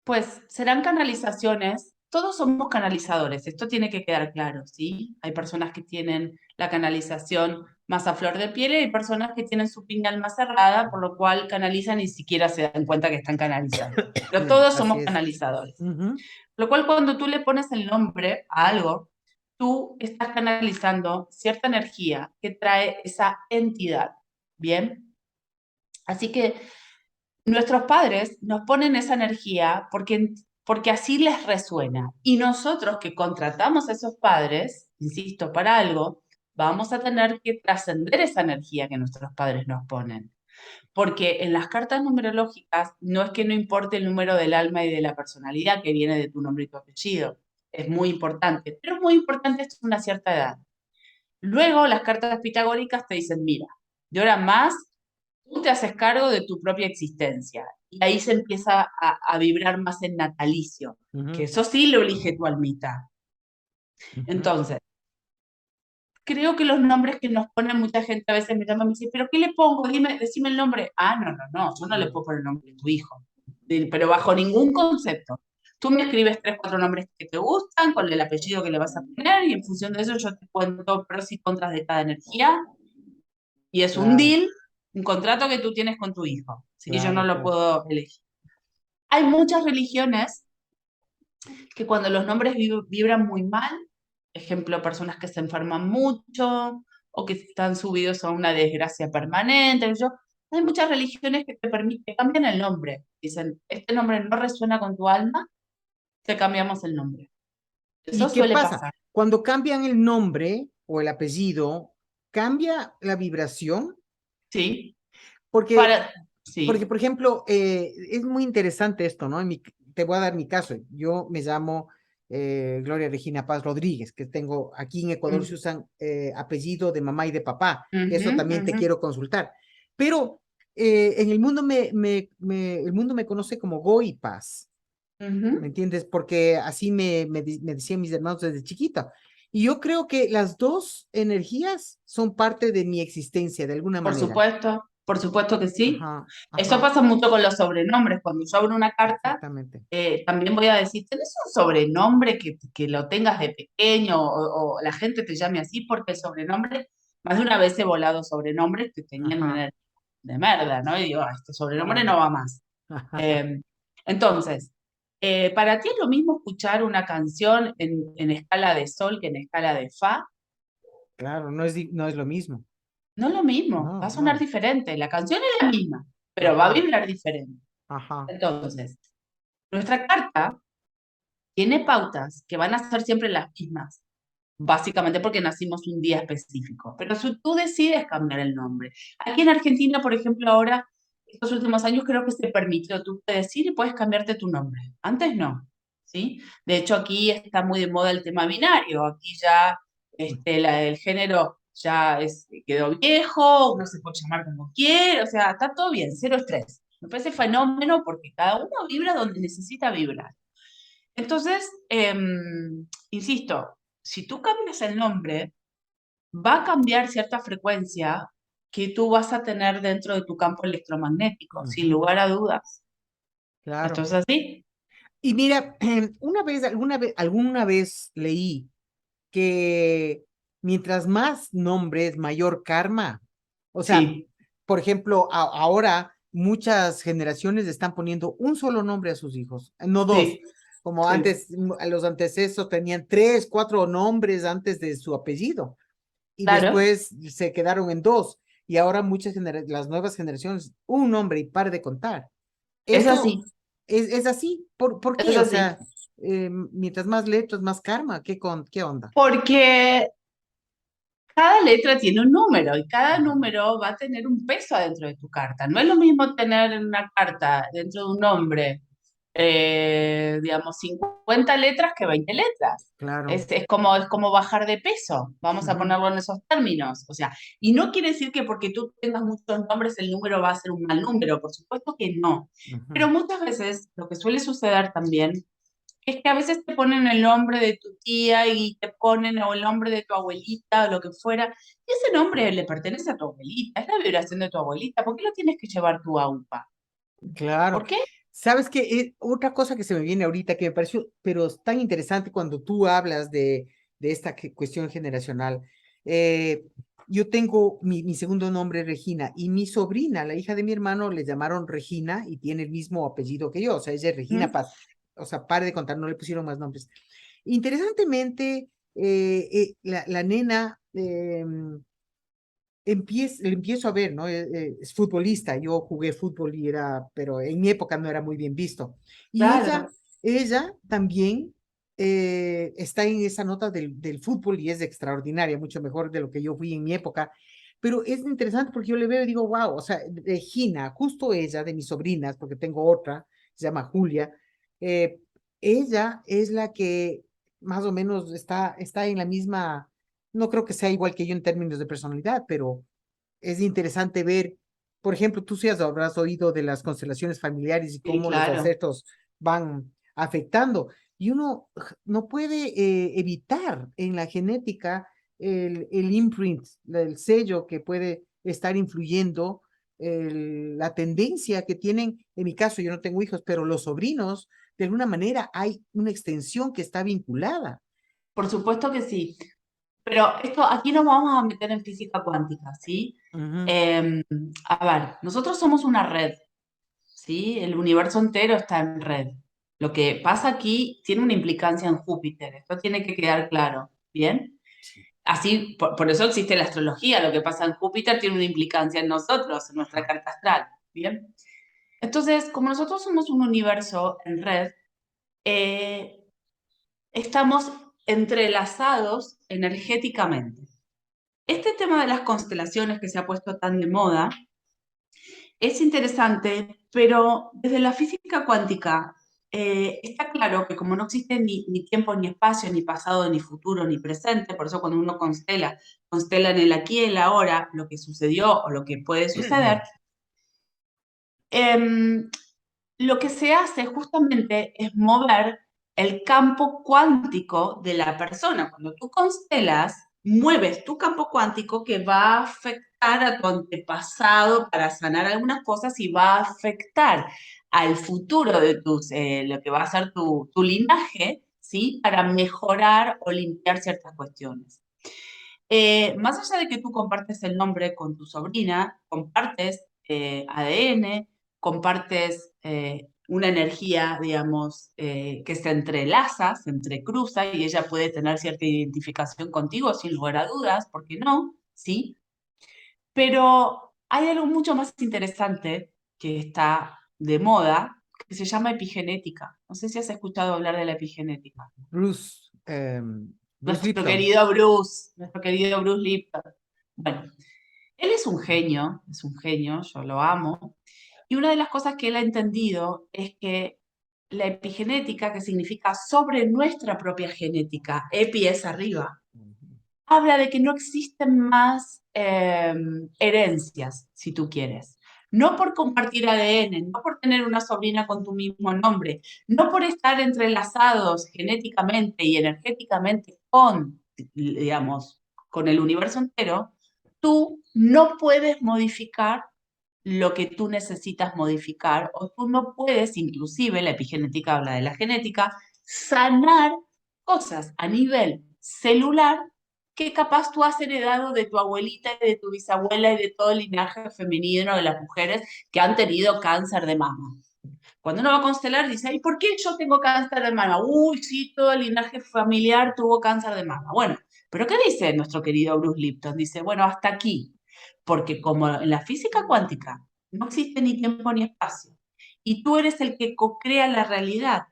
Pues serán canalizaciones, todos somos canalizadores, esto tiene que quedar claro, ¿sí? Hay personas que tienen la canalización más a flor de piel y hay personas que tienen su piñal más cerrada, por lo cual canalizan y ni siquiera se dan cuenta que están canalizando. Pero todos Así somos es. canalizadores. Ujú, Lo cual cuando tú le pones el nombre a algo, tú estás canalizando cierta energía que trae esa entidad, ¿bien? Así que nuestros padres nos ponen esa energía porque así les resuena. Y nosotros que contratamos a esos padres, insisto, para algo, vamos a tener que trascender esa energía que nuestros padres nos ponen. Porque en las cartas numerológicas no es que no importe el número del alma y de la personalidad que viene de tu nombre y tu apellido. Es muy importante, pero es muy importante esto a una cierta edad. Luego las cartas pitagóricas te dicen, mira, de ahora en más, tú te haces cargo de tu propia existencia. Y ahí se empieza a vibrar más en natalicio, que ujú, eso sí lo elige tu almita. ujú. Entonces, creo que los nombres que nos ponen mucha gente a veces me llama y me dice, ¿pero qué le pongo? Dime, decime el nombre. Ah, no, no, no, yo no le puedo poner el nombre de tu hijo, pero bajo ningún concepto. Tú me escribes tres, cuatro nombres que te gustan, con el apellido que le vas a poner, y en función de eso yo te cuento pros y contras de cada energía, y es un Claro, deal, un contrato que tú tienes con tu hijo. ¿Sí? Yo no claro, lo claro. puedo elegir. Hay muchas religiones que cuando los nombres vibran muy mal, ejemplo, personas que se enferman mucho o que están subidos a una desgracia permanente, hay muchas religiones que te permiten, cambian el nombre. Dicen, este nombre no resuena con tu alma, te cambiamos el nombre. Eso ¿Y qué suele pasa? pasar. Cuando cambian el nombre o el apellido, ¿cambia la vibración? ¿Sí? Porque, Para, sí. por ejemplo, es muy interesante esto, ¿no? Te voy a dar mi caso. Yo me llamo Gloria Regina Paz Rodríguez, que tengo aquí en Ecuador se Mm, usan apellido de mamá y de papá, que ujú, eso también te ujú, quiero consultar. Pero en el mundo el mundo me conoce como Goy Paz. ¿Me ujú. entiendes? Porque así me decían mis hermanos desde chiquita. Y yo creo que las dos energías son parte de mi existencia, de alguna manera. Por supuesto que sí. Ajá, Eso ajá, pasa mucho con los sobrenombres. Cuando yo abro una carta, exactamente. también voy a decir, ¿tenés un sobrenombre que lo tengas de pequeño o la gente te llame así? Porque el sobrenombre, más de una vez he volado sobrenombres que tenían Ajá, una de merda, ¿no? Y digo, "Ah, este sobrenombre claro. no va más". Eh, entonces, ¿para ti es lo mismo escuchar una canción en escala de sol que en escala de fa? Claro, no es lo mismo. No es lo mismo, va No, a sonar no. diferente. La canción es la misma, pero va a Ajá, vibrar diferente. ajá, Entonces, nuestra carta tiene pautas que van a ser siempre las mismas, básicamente porque nacimos un día específico. Pero si tú decides cambiar el nombre. Aquí en Argentina, por ejemplo, ahora, estos últimos años creo que se permitió, tú puedes ir y puedes cambiarte tu nombre. Antes no, ¿sí? De hecho, aquí está muy de moda el tema binario. Aquí ya el género ya quedó viejo, uno se puede llamar como quiere, o sea, está todo bien, cero estrés. Me parece fenómeno porque cada uno vibra donde necesita vibrar. Entonces, insisto, si tú cambias el nombre, va a cambiar cierta frecuencia que tú vas a tener dentro de tu campo electromagnético, sin ujú, lugar a dudas. ¿Esto claro. es así? Y mira, alguna vez leí que mientras más nombres, mayor karma. O sea, Sí, por ejemplo, ahora muchas generaciones están poniendo un solo nombre a sus hijos, no dos. sí. como Sí. antes los antecesores tenían 3, 4 nombres antes de su apellido y Claro, después se quedaron en dos y ahora las nuevas generaciones, un nombre y pare de contar. es Eso así, es así. ¿Por es qué? O así. sea, mientras más letras, más karma. ¿Qué onda? Porque cada letra tiene un número y cada Ujú. número va a tener un peso adentro de tu carta. No es lo mismo tener en una carta dentro de un nombre, digamos, 50 letras que 20 letras. Claro. Es como bajar de peso, vamos a Ujú. ponerlo en esos términos. O sea, y no quiere decir que porque tú tengas muchos nombres el número va a ser un mal número, por supuesto que no. Pero Ujú. muchas veces lo que suele suceder también es que a veces te ponen el nombre de tu tía y te ponen o el nombre de tu abuelita o lo que fuera, y ese nombre le pertenece a tu abuelita, es la vibración de tu abuelita, ¿por qué lo tienes que llevar tú a UPA? Claro. ¿Por qué? ¿Sabes qué? Otra cosa que se me viene ahorita que me pareció, pero es tan interesante cuando tú hablas de esta cuestión generacional. Eh, yo tengo mi segundo nombre, es Regina, y mi sobrina, la hija de mi hermano, le llamaron Regina y tiene el mismo apellido que yo, o sea, ella es Regina ¿Mm? Paz. O sea, pare de contar, no le pusieron más nombres. Interesantemente, la nena le empiezo a ver, ¿no? Es futbolista, yo jugué fútbol y era, pero en mi época no era muy bien visto. Y ella, Claro, ella también está en esa nota del fútbol y es extraordinaria, mucho mejor de lo que yo fui en mi época. Pero es interesante porque yo le veo y digo, wow, o sea, Regina, justo ella, de mis sobrinas, porque tengo otra, se llama Julia, eh, ella es la que más o menos está en la misma, no creo que sea igual que yo en términos de personalidad, pero es interesante ver, por ejemplo, tú sí habrás oído de las constelaciones familiares y sí, cómo los claro. ancestros van afectando. Y uno no puede evitar en la genética el imprint, el sello que puede estar influyendo, la tendencia que tienen, en mi caso yo no tengo hijos, pero los sobrinos, de alguna manera hay una extensión que está vinculada. Por supuesto que sí, pero esto aquí nos vamos a meter en física cuántica, ¿sí? Ujú. Eh, a ver, nosotros somos una red, ¿sí? El universo entero está en red. Lo que pasa aquí tiene una implicancia en Júpiter, esto tiene que quedar claro, ¿bien? Sí. Así, por eso existe la astrología, lo que pasa en Júpiter tiene una implicancia en nosotros, en nuestra carta astral, ¿bien? Entonces, como nosotros somos un universo en red, eh, estamos entrelazados energéticamente. Este tema de las constelaciones que se ha puesto tan de moda es interesante, pero desde la física cuántica está claro que como no existe ni tiempo, ni espacio, ni pasado, ni futuro, ni presente, por eso cuando uno constela, constela en el aquí y el ahora, lo que sucedió o lo que puede suceder, em, lo que se hace justamente es mover el campo cuántico de la persona. Cuando tú constelas, mueves tu campo cuántico que va a afectar a tu antepasado para sanar algunas cosas y va a afectar al futuro de lo que va a ser tu linaje, ¿sí? Para mejorar o limpiar ciertas cuestiones. Más allá de que tú compartes el nombre con tu sobrina, compartes ADN, compartes una energía, digamos, que se entrelaza, se entrecruza y ella puede tener cierta identificación contigo sin lugar a dudas, ¿por qué no? ¿Sí? Pero hay algo mucho más interesante que está de moda, que se llama epigenética. No sé si has escuchado hablar de la epigenética. Bruce Lipton. Nuestro querido Bruce Lipton. Bueno, él es un genio, yo lo amo. Y una de las cosas que él ha entendido es que la epigenética, que significa sobre nuestra propia genética, epi es arriba, habla de que no existen más herencias, si tú quieres. No por compartir ADN, no por tener una sobrina con tu mismo nombre, no por estar entrelazados genéticamente y energéticamente con, digamos, con el universo entero, tú no puedes modificar lo que tú necesitas modificar o tú no puedes, inclusive la epigenética habla de la genética, sanar cosas a nivel celular que capaz tú has heredado de tu abuelita y de tu bisabuela y de todo el linaje femenino de las mujeres que han tenido cáncer de mama. Cuando uno va a constelar, dice, ay, ¿por qué yo tengo cáncer de mama? Uy, sí, todo el linaje familiar tuvo cáncer de mama. Bueno, pero ¿qué dice nuestro querido Bruce Lipton? Dice, bueno, hasta aquí, porque como en la física cuántica no existe ni tiempo ni espacio, y tú eres el que co-crea la realidad.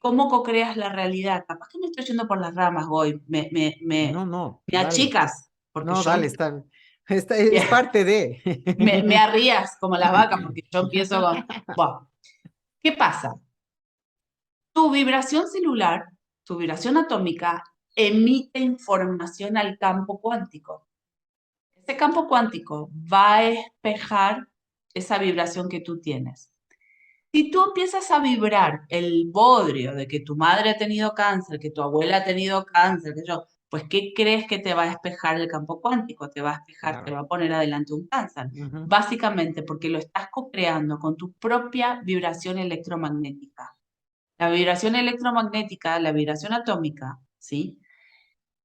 ¿Cómo co-creas la realidad? Capaz que me estoy yendo por las ramas, Goy, No, no, me dale. achicas, porque No, yo dale, es parte de. me arrías como las vacas, porque yo empiezo con... Bueno, ¿qué pasa? Tu vibración celular, tu vibración atómica, emite información al campo cuántico. Ese campo cuántico va a espejar esa vibración que tú tienes. Si tú empiezas a vibrar el bodrio de que tu madre ha tenido cáncer, que tu abuela ha tenido cáncer, que yo, pues ¿qué crees que te va a espejar el campo cuántico? Te va a espejar, te Claro. va a poner adelante un cáncer. Ujú. Básicamente porque lo estás co-creando con tu propia vibración electromagnética. La vibración electromagnética, la vibración atómica, ¿sí?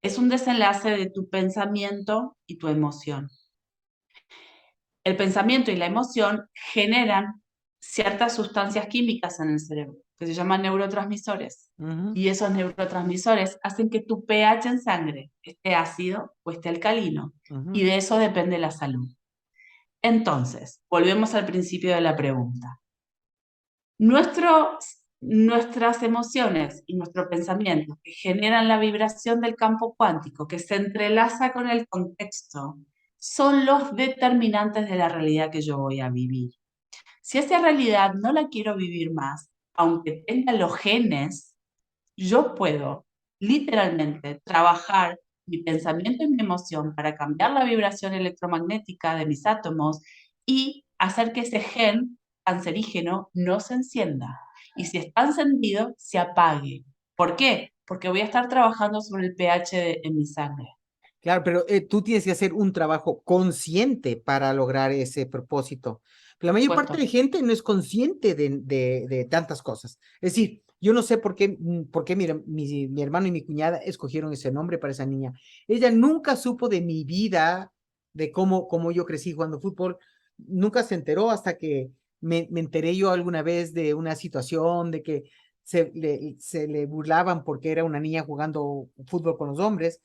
Es un desenlace de tu pensamiento y tu emoción. El pensamiento y la emoción generan ciertas sustancias químicas en el cerebro, que se llaman neurotransmisores. Ujú. Y esos neurotransmisores hacen que tu pH en sangre esté ácido o esté alcalino. Y Ujú. de eso depende la salud. Entonces, volvemos al principio de la pregunta. Nuestras emociones y nuestro pensamiento que generan la vibración del campo cuántico, que se entrelaza con el contexto, son los determinantes de la realidad que yo voy a vivir. Si esa realidad no la quiero vivir más, aunque tenga los genes, yo puedo literalmente trabajar mi pensamiento y mi emoción para cambiar la vibración electromagnética de mis átomos y hacer que ese gen cancerígeno no se encienda. Y si está encendido, se apague. ¿Por qué? Porque voy a estar trabajando sobre el pH en mi sangre. Claro, pero tú tienes que hacer un trabajo consciente para lograr ese propósito. La mayor parte Puesto. de gente no es consciente de tantas cosas. Es decir, yo no sé por qué mi hermano y mi cuñada escogieron ese nombre para esa niña. Ella nunca supo de mi vida, de cómo yo crecí jugando fútbol. Nunca se enteró hasta que me enteré yo alguna vez de una situación de que se le burlaban porque era una niña jugando fútbol con los hombres.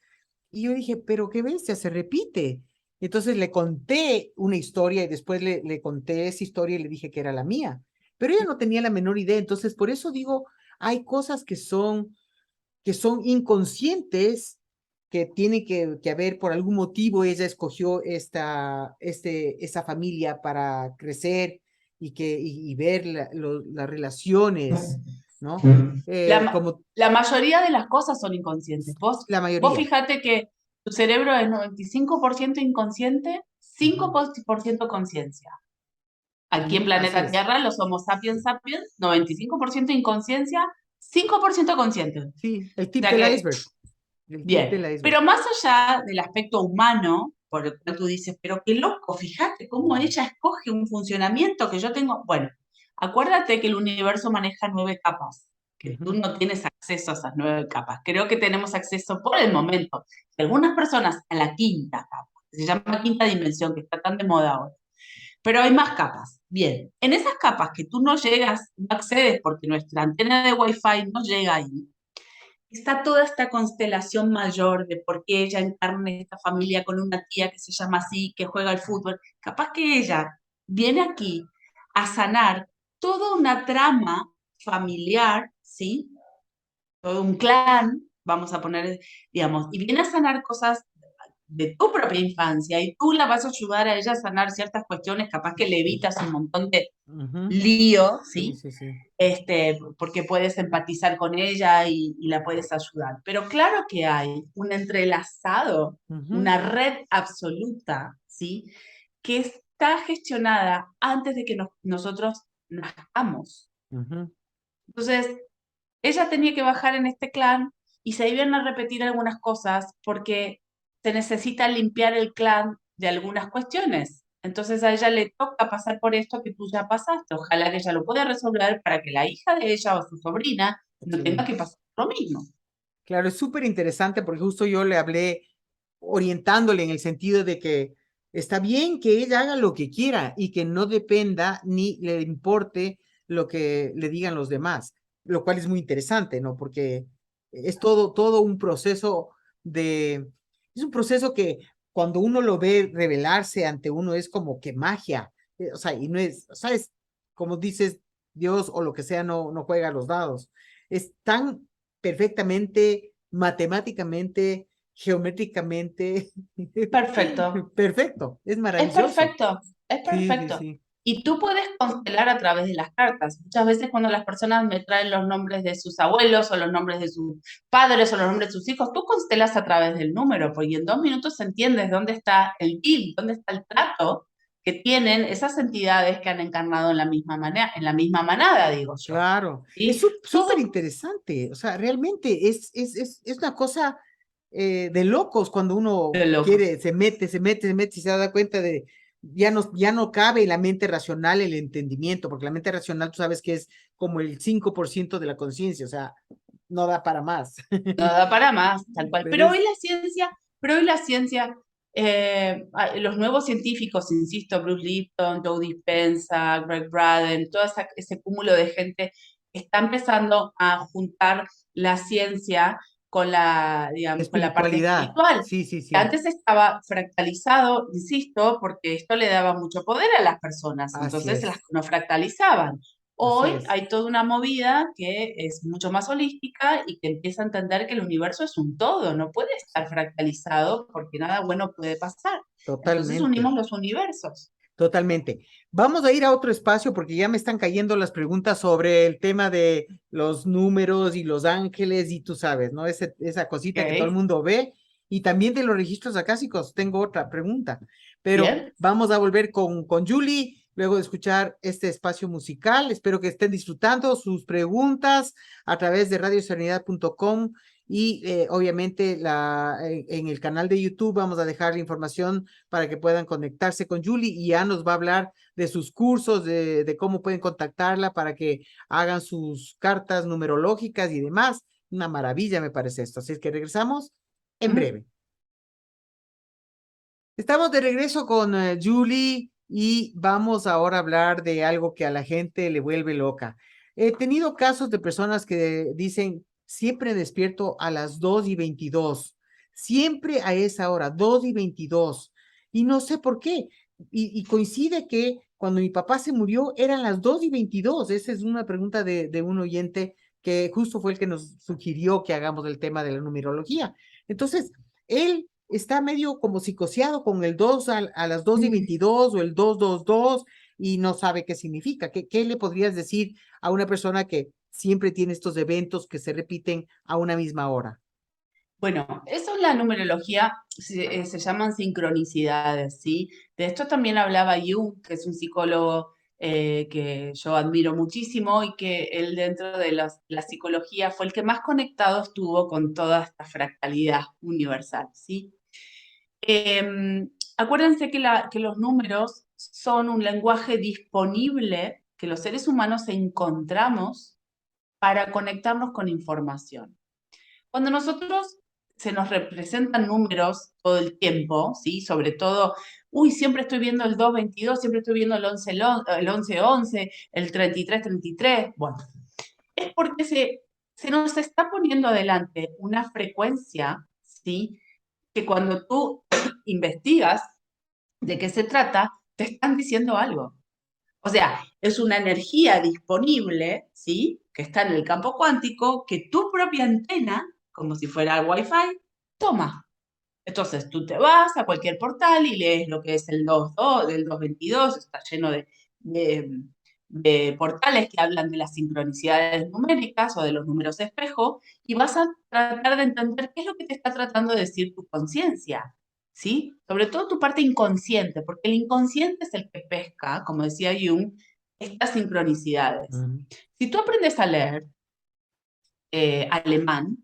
Y yo dije, pero qué bestia, se repite. Entonces le conté una historia y después le conté esa historia y le dije que era la mía. Pero ella no tenía la menor idea. Entonces, por eso digo, hay cosas que son inconscientes, que tiene que haber, por algún motivo, ella escogió esa familia para crecer y ver las relaciones, ¿no? Como La mayoría de las cosas son inconscientes. la Vos mayoría. fijate que tu cerebro es 95% inconsciente, 5% conciencia. Aquí en Ujú, así planeta es. Tierra, los Homo sapiens sapiens, 95% inconsciencia, 5% consciente. O Sí, el tip sea del que, iceberg. El tip bien. del iceberg. Pero más allá del aspecto humano, por el cual tú dices, pero qué loco, fíjate cómo ella escoge un funcionamiento que yo tengo. Bueno, acuérdate que el universo maneja 9 capas, que tú Ujú. no tienes acceso a esas 9 capas. Creo que tenemos acceso por el momento, de algunas personas, a la quinta capa, que se llama quinta dimensión, que está tan de moda ahora. Pero hay más capas. Bien, en esas capas que tú no llegas, no accedes porque nuestra antena de Wi-Fi no llega ahí, está toda esta constelación mayor de por qué ella encarna en esta familia con una tía que se llama así, que juega al fútbol. Capaz que ella viene aquí a sanar toda una trama familiar, ¿sí? Todo un clan, vamos a poner, digamos, y viene a sanar cosas de tu propia infancia y tú la vas a ayudar a ella a sanar ciertas cuestiones, capaz que le evitas un montón de Ujú. lío, Sí, ¿sí? sí, sí. Porque puedes empatizar con ella y la puedes ayudar. Pero claro que hay un entrelazado, Ujú. una red absoluta, ¿sí? Que está gestionada antes de que nosotros nazcamos. Ujú. Entonces, ella tenía que bajar en este clan y se iban a repetir algunas cosas porque se necesita limpiar el clan de algunas cuestiones. Entonces a ella le toca pasar por esto que tú ya pasaste. Ojalá que ella lo pueda resolver para que la hija de ella o su sobrina no tenga Sí. que pasar lo mismo. Claro, es súper interesante porque justo yo le hablé orientándole en el sentido de que está bien que ella haga lo que quiera y que no dependa ni le importe lo que le digan los demás, lo cual es muy interesante, ¿no? Porque es todo un proceso es un proceso que cuando uno lo ve revelarse ante uno es como que magia, o sea, y no es, ¿sabes? Como dices, Dios o lo que sea no juega los dados. Es tan perfectamente, matemáticamente, geométricamente, Perfecto. perfecto, es Es maravilloso. perfecto, es Sí, sí, perfecto. sí. Y tú puedes constelar a través de las cartas. Muchas veces cuando las personas me traen los nombres de sus abuelos o los nombres de sus padres o los nombres de sus hijos, tú constelas a través del número, porque en 2 minutos entiendes dónde está el deal, dónde está el trato que tienen esas entidades que han encarnado en la misma manera, en la misma manada, digo yo. Claro, es ¿Sí? súper Todo interesante, o sea, realmente es una cosa de locos cuando uno de locos. quiere, se mete y se da cuenta de, ya no cabe en la mente racional el entendimiento, porque la mente racional tú sabes que es como el 5% de la conciencia, o sea, no da para más. No da para más, tal cual. Pero es Pero hoy la ciencia, los nuevos científicos, insisto, Bruce Lipton, Joe Dispenza, Greg Braden, todo ese cúmulo de gente está empezando a juntar la ciencia con digamos, con la parte espiritualidad, espiritual. sí, sí, Que sí, antes estaba fractalizado, insisto, porque esto le daba mucho poder a las personas, así entonces las es, no fractalizaban. así Hoy es. hay toda una movida que es mucho más holística y que empieza a entender que el universo es un todo, no puede estar fractalizado porque nada bueno puede pasar. Entonces Totalmente. unimos los universos. Totalmente. Vamos a ir a otro espacio porque ya me están cayendo las preguntas sobre el tema de los números y los ángeles y tú sabes, ¿no? Esa cosita que todo el ¿Ok? mundo ve y también de los registros acásicos. Tengo otra pregunta, pero Bien. vamos a volver con Julie luego de escuchar este espacio musical. Espero que estén disfrutando sus preguntas a través de radioserenidad.com y obviamente en el canal de YouTube vamos a dejar la información para que puedan conectarse con Julie y ya nos va a hablar de sus cursos, de cómo pueden contactarla para que hagan sus cartas numerológicas y demás. Una maravilla me parece esto. Así es que regresamos en Ujú. breve. Estamos de regreso con Julie y vamos ahora a hablar de algo que a la gente le vuelve loca. He tenido casos de personas que dicen, siempre despierto a las 2:22, siempre a esa hora, 2:22, y no sé por qué. Y coincide que cuando mi papá se murió eran las 2:22. Esa es una pregunta de un oyente que justo fue el que nos sugirió que hagamos el tema de la numerología. Entonces, él está medio como psicoseado con el 2 a las 2:22 o el 2:22 y no sabe qué significa. ¿Qué le podrías decir a una persona que siempre tiene estos eventos que se repiten a una misma hora? Bueno, eso es la numerología, se llaman sincronicidades, ¿sí? De esto también hablaba Jung, que es un psicólogo que yo admiro muchísimo y que él dentro de la psicología fue el que más conectado estuvo con toda esta fractalidad universal, ¿sí? Acuérdense que los números son un lenguaje disponible que los seres humanos encontramos para conectarnos con información. Cuando nosotros se nos representan números todo el tiempo, ¿sí? Sobre todo, uy, siempre estoy viendo el 222, siempre estoy viendo el 1111, el 3333. Bueno, es porque se nos está poniendo adelante una frecuencia, ¿sí? Que cuando tú investigas de qué se trata, te están diciendo algo. O sea, es una energía disponible, ¿sí? Que está en el campo cuántico, que tu propia antena, como si fuera el Wi-Fi, toma. Entonces tú te vas a cualquier portal y lees lo que es el 22, del 222, está lleno de, de portales que hablan de las sincronicidades numéricas o de los números espejo, y vas a tratar de entender qué es lo que te está tratando de decir tu conciencia, ¿sí? Sobre todo tu parte inconsciente, porque el inconsciente es el que pesca, como decía Jung, estas sincronicidades. Ujú. Si tú aprendes a leer alemán,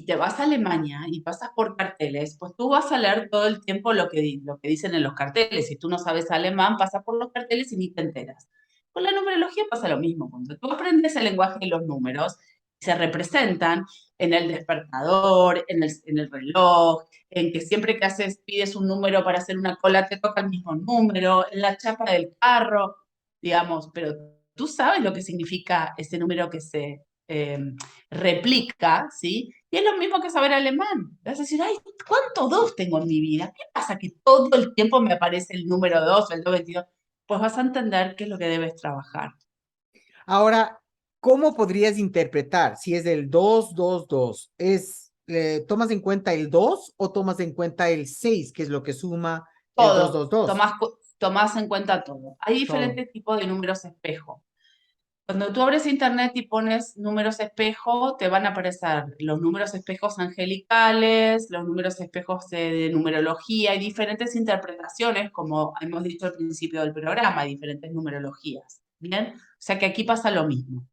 y te vas a Alemania y pasas por carteles, pues tú vas a leer todo el tiempo lo que dicen en los carteles. Si tú no sabes alemán, pasas por los carteles y ni te enteras. Con la numerología pasa lo mismo. Cuando tú aprendes el lenguaje de los números, se representan en el despertador, en el reloj, en que siempre que pides un número para hacer una cola, te toca el mismo número, en la chapa del carro, digamos, pero tú sabes lo que significa ese número que se replica, ¿sí? Y es lo mismo que saber alemán. Vas a decir, ay, ¿cuánto dos tengo en mi vida? ¿Qué pasa que todo el tiempo me aparece el número 2 o el 222? Pues vas a entender qué es lo que debes trabajar. Ahora, ¿cómo podrías interpretar si es el 222? ¿Tomas en cuenta el 2 o tomas en cuenta el 6, que es lo que suma el Todo, 222? tomás en cuenta todo. Hay Todo. diferentes tipos de números espejo. Cuando tú abres internet y pones números espejo, te van a aparecer los números espejos angelicales, los números espejos de numerología y diferentes interpretaciones, como hemos dicho al principio del programa, diferentes numerologías. ¿Bien? O sea que aquí pasa lo mismo.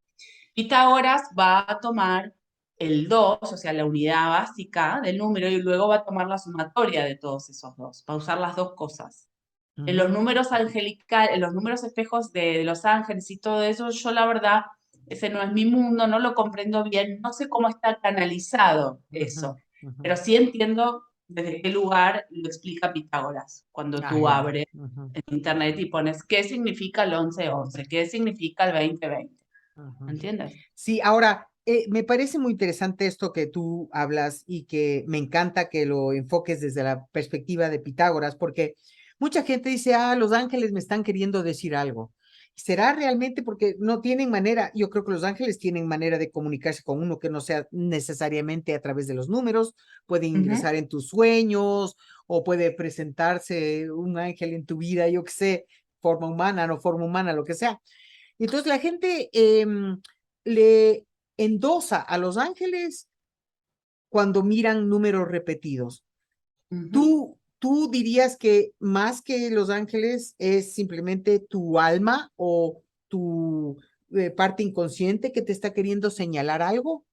Pitágoras va a tomar el 2, o sea, la unidad básica del número, y luego va a tomar la sumatoria de todos esos dos, va a usar las dos cosas. En los Ujú, números angelicales, en los números espejos de los ángeles y todo eso, yo la verdad, ese no es mi mundo, no lo comprendo bien, no sé cómo está canalizado ujú, eso, ujú. pero sí entiendo desde qué lugar lo explica Pitágoras, cuando Ah, tú ya. abres Ujú, en internet y pones qué significa el 11-11, qué significa el 20-20, ujú. ¿entiendes? Sí, ahora, me parece muy interesante esto que tú hablas y que me encanta que lo enfoques desde la perspectiva de Pitágoras, porque mucha gente dice, los ángeles me están queriendo decir algo. ¿Será realmente porque no tienen manera? Yo creo que los ángeles tienen manera de comunicarse con uno que no sea necesariamente a través de los números, puede Ujú. ingresar en tus sueños o puede presentarse un ángel en tu vida, yo qué sé, forma humana, no forma humana, lo que sea. Entonces la gente le endosa a los ángeles cuando miran números repetidos. Ujú. ¿Tú dirías que más que los ángeles es simplemente tu alma o tu parte inconsciente que te está queriendo señalar algo?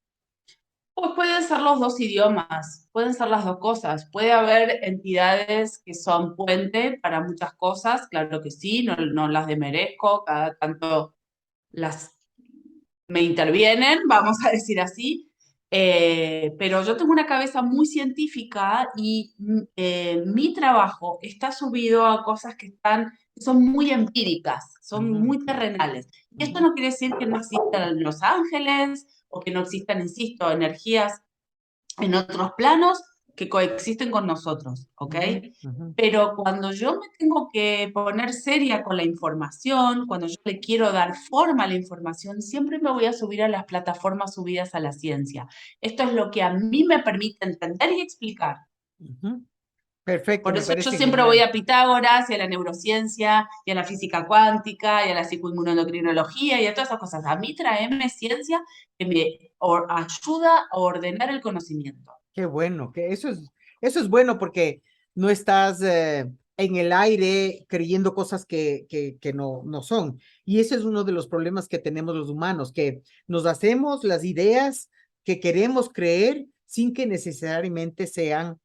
Pues pueden ser los dos idiomas, pueden ser las dos cosas. Puede haber entidades que son puente para muchas cosas, claro que sí, no, no las demerezco, cada tanto las me intervienen, vamos a decir así, pero yo tengo una cabeza muy científica y mi trabajo está subido a cosas que son muy empíricas, son Ujú, muy terrenales. Y esto ujú, no quiere decir que no existan los ángeles o que no existan, insisto, energías en otros planos que coexisten con nosotros, ¿ok? ujú, ujú. Pero cuando yo me tengo que poner seria con la información, cuando yo le quiero dar forma a la información, siempre me voy a subir a las plataformas subidas a la ciencia. Esto es lo que a mí me permite entender y explicar. Ujú. Perfecto, Por me eso yo parece siempre voy genial. a Pitágoras y a la neurociencia y a la física cuántica y a la psicoinmunoendocrinología y a todas esas cosas. A mí traeme ciencia que ayuda a ordenar el conocimiento. Qué bueno, que eso es bueno porque no estás en el aire creyendo cosas que no son. Y ese es uno de los problemas que tenemos los humanos, que nos hacemos las ideas que queremos creer sin que necesariamente sean,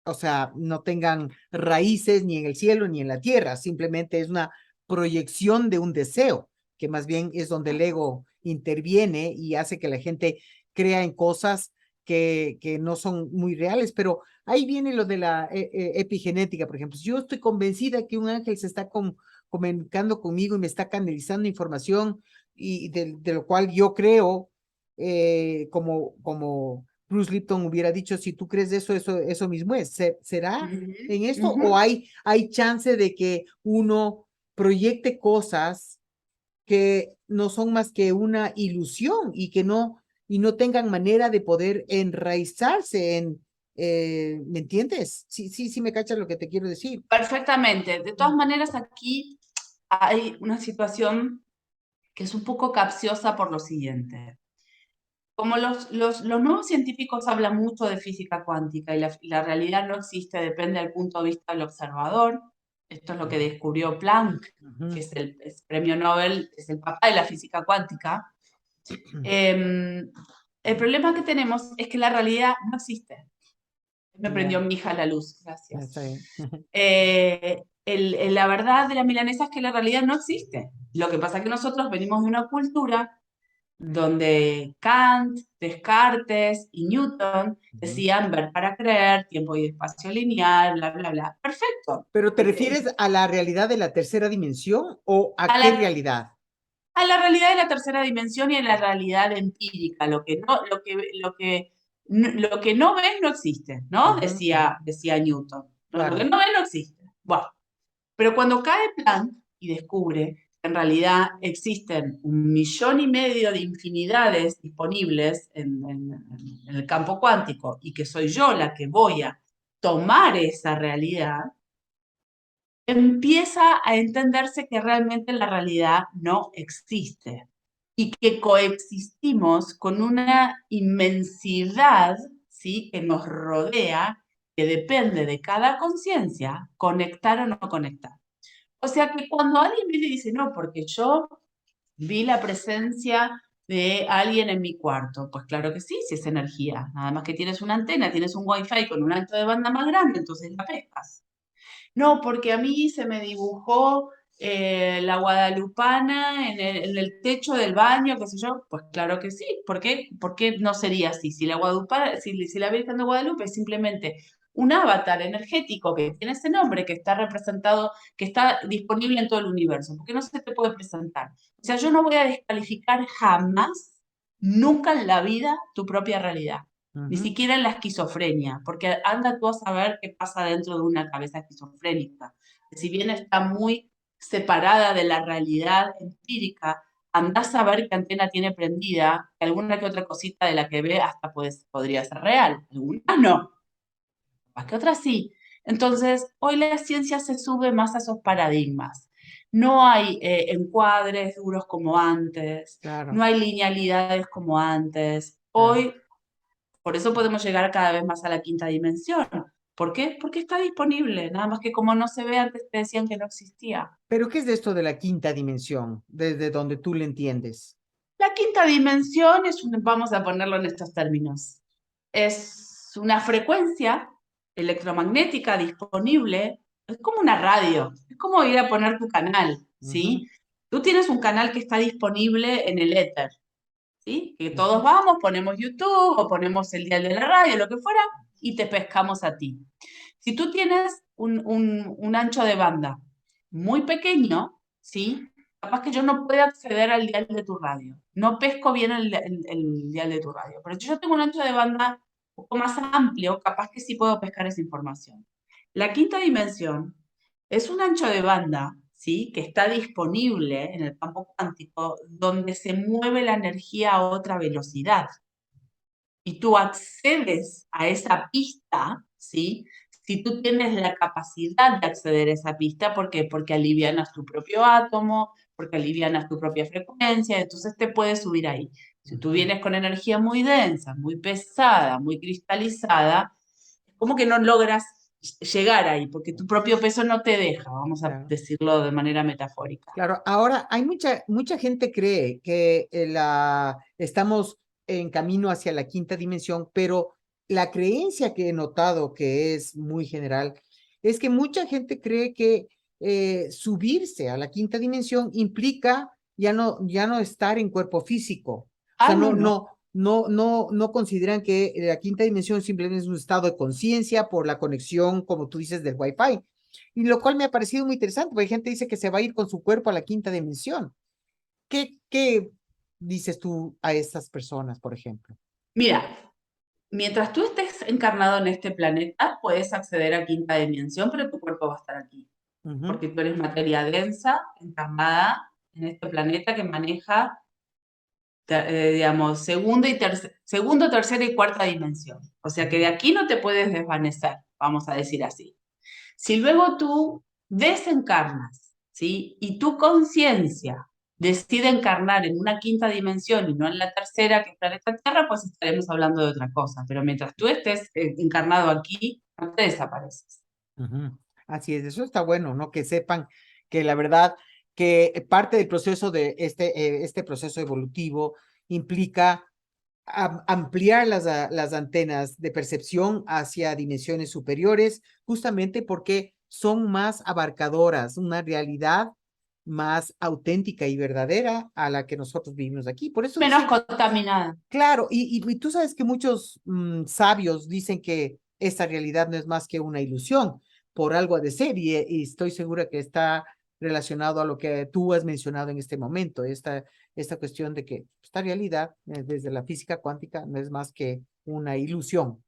o sea, no tengan raíces ni en el cielo ni en la tierra, simplemente es una proyección de un deseo, que más bien es donde el ego interviene y hace que la gente crea en cosas que no son muy reales, pero ahí viene lo de la epigenética, por ejemplo. Si yo estoy convencida que un ángel se está comunicando conmigo y me está canalizando información y de lo cual yo creo como Bruce Lipton hubiera dicho, si tú crees eso mismo es. ¿Será Ujú, en esto ujú. o hay chance de que uno proyecte cosas que no son más que una ilusión y no tengan manera de poder enraizarse ¿me entiendes? Sí, sí, sí me cachas lo que te quiero decir. Perfectamente. De todas maneras, aquí hay una situación que es un poco capciosa por lo siguiente. Como los nuevos científicos hablan mucho de física cuántica y la realidad no existe, depende del punto de vista del observador. Esto es lo que descubrió Planck, que Ujú. es el premio Nobel, es el papá de la física cuántica. Eh, el problema que tenemos es que la realidad no existe. Me prendió Ya, mi hija la luz, está gracias. bien. La verdad de la milanesa es que la realidad no existe. Lo que pasa es que nosotros venimos de una cultura donde Kant, Descartes y Newton Ujú. decían ver para creer, tiempo y espacio lineal, bla, bla, bla. Perfecto. ¿Pero te refieres a la realidad de la tercera dimensión o a A qué la, realidad? A la realidad de la tercera dimensión y a la realidad empírica. Lo que no ves no existe, ¿no? Ujú, Decía Newton. ¿No? Lo que claro. no ves no existe. Bueno, pero cuando cae Planck y descubre que en realidad existen 1,5 millones de infinidades disponibles en el campo cuántico y que soy yo la que voy a tomar esa realidad, empieza a entenderse que realmente la realidad no existe y que coexistimos con una inmensidad, ¿sí?, que nos rodea, que depende de cada conciencia conectar o no conectar. O sea que cuando alguien viene y dice, no, porque yo vi la presencia de alguien en mi cuarto, pues claro que sí, si es energía, nada más que tienes una antena, tienes un wifi con un ancho de banda más grande, entonces la pescas. No, porque a mí se me dibujó la guadalupana en el techo del baño, qué sé yo. Pues claro que sí. ¿Por qué? ¿Por qué no sería así? Si la guadalupana, si la Virgen de Guadalupe es simplemente un avatar energético que tiene ese nombre, que está representado, que está disponible en todo el universo, ¿por qué no se te puede presentar? O sea, yo no voy a descalificar jamás, nunca en la vida, tu propia realidad ni Ujú. siquiera en la esquizofrenia, porque anda tú a saber qué pasa dentro de una cabeza esquizofrénica. Si bien está muy separada de la realidad empírica, anda a saber qué antena tiene prendida, que alguna que otra cosita de la que ve hasta pues, podría ser real, algunas no, más que otras sí. Entonces, hoy la ciencia se sube más a esos paradigmas. No hay encuadres duros como antes, no Claro. hay linealidades como antes. Claro. Hoy por eso podemos llegar cada vez más a la quinta dimensión. ¿Por qué? Porque está disponible, nada más que como no se ve antes te decían que no existía. Pero ¿qué es de esto de la quinta dimensión? Desde donde tú le entiendes. La quinta dimensión vamos a ponerlo en estos términos, es una frecuencia electromagnética disponible, es como una radio, es como ir a poner tu canal, Ujú, ¿sí? Tú tienes un canal que está disponible en el éter, ¿sí? Que todos ujú, vamos, ponemos YouTube o ponemos el dial de la radio, lo que fuera, y te pescamos a ti. Si tú tienes un ancho de banda muy pequeño, ¿sí? Capaz que yo no pueda acceder al dial de tu radio. No pesco bien el dial de tu radio. Pero si yo tengo un ancho de banda un poco más amplio, capaz que sí puedo pescar esa información. La quinta dimensión es un ancho de banda, ¿sí?, que está disponible en el campo cuántico, donde se mueve la energía a otra velocidad. Y tú accedes a esa pista, ¿sí? Si tú tienes la capacidad de acceder a esa pista, ¿por qué? Porque alivianas tu propio átomo, porque alivianas tu propia frecuencia, entonces te puedes subir ahí. Si tú ujú. vienes con energía muy densa, muy pesada, muy cristalizada, es como que no logras llegar ahí, porque tu propio peso no te deja, vamos a Claro. decirlo de manera metafórica. Claro, ahora hay mucha gente cree que estamos en camino hacia la quinta dimensión, pero la creencia que he notado que es muy general es que mucha gente cree que subirse a la quinta dimensión implica ya no estar en cuerpo físico. O sea, Ah, no, no. no consideran que la quinta dimensión simplemente es un estado de conciencia por la conexión, como tú dices, del Wi-Fi. Y lo cual me ha parecido muy interesante, porque hay gente que dice que se va a ir con su cuerpo a la quinta dimensión. ¿Qué dices tú a estas personas, por ejemplo? Mira, mientras tú estés encarnado en este planeta, puedes acceder a quinta dimensión, pero tu cuerpo va a estar aquí, Ujú, porque tú eres materia densa, encarnada en este planeta que maneja, digamos, segundo, tercera y cuarta dimensión. O sea que de aquí no te puedes desvanecer, vamos a decir así. Si luego tú desencarnas, ¿sí? Y tu conciencia decide encarnar en una quinta dimensión y no en la tercera, que es planeta Tierra, pues estaremos hablando de otra cosa. Pero mientras tú estés encarnado aquí, no te desapareces. ujú. Así es, eso está bueno, ¿no? Que sepan que la verdad que parte del proceso de este proceso evolutivo implica ampliar las antenas de percepción hacia dimensiones superiores, justamente porque son más abarcadoras, una realidad más auténtica y verdadera a la que nosotros vivimos aquí. Por eso Menos dicen, contaminada. claro, y tú sabes que muchos sabios dicen que esta realidad no es más que una ilusión, por algo ha de ser, y estoy segura que está relacionado a lo que tú has mencionado en este momento, esta cuestión de que esta realidad desde la física cuántica no es más que una ilusión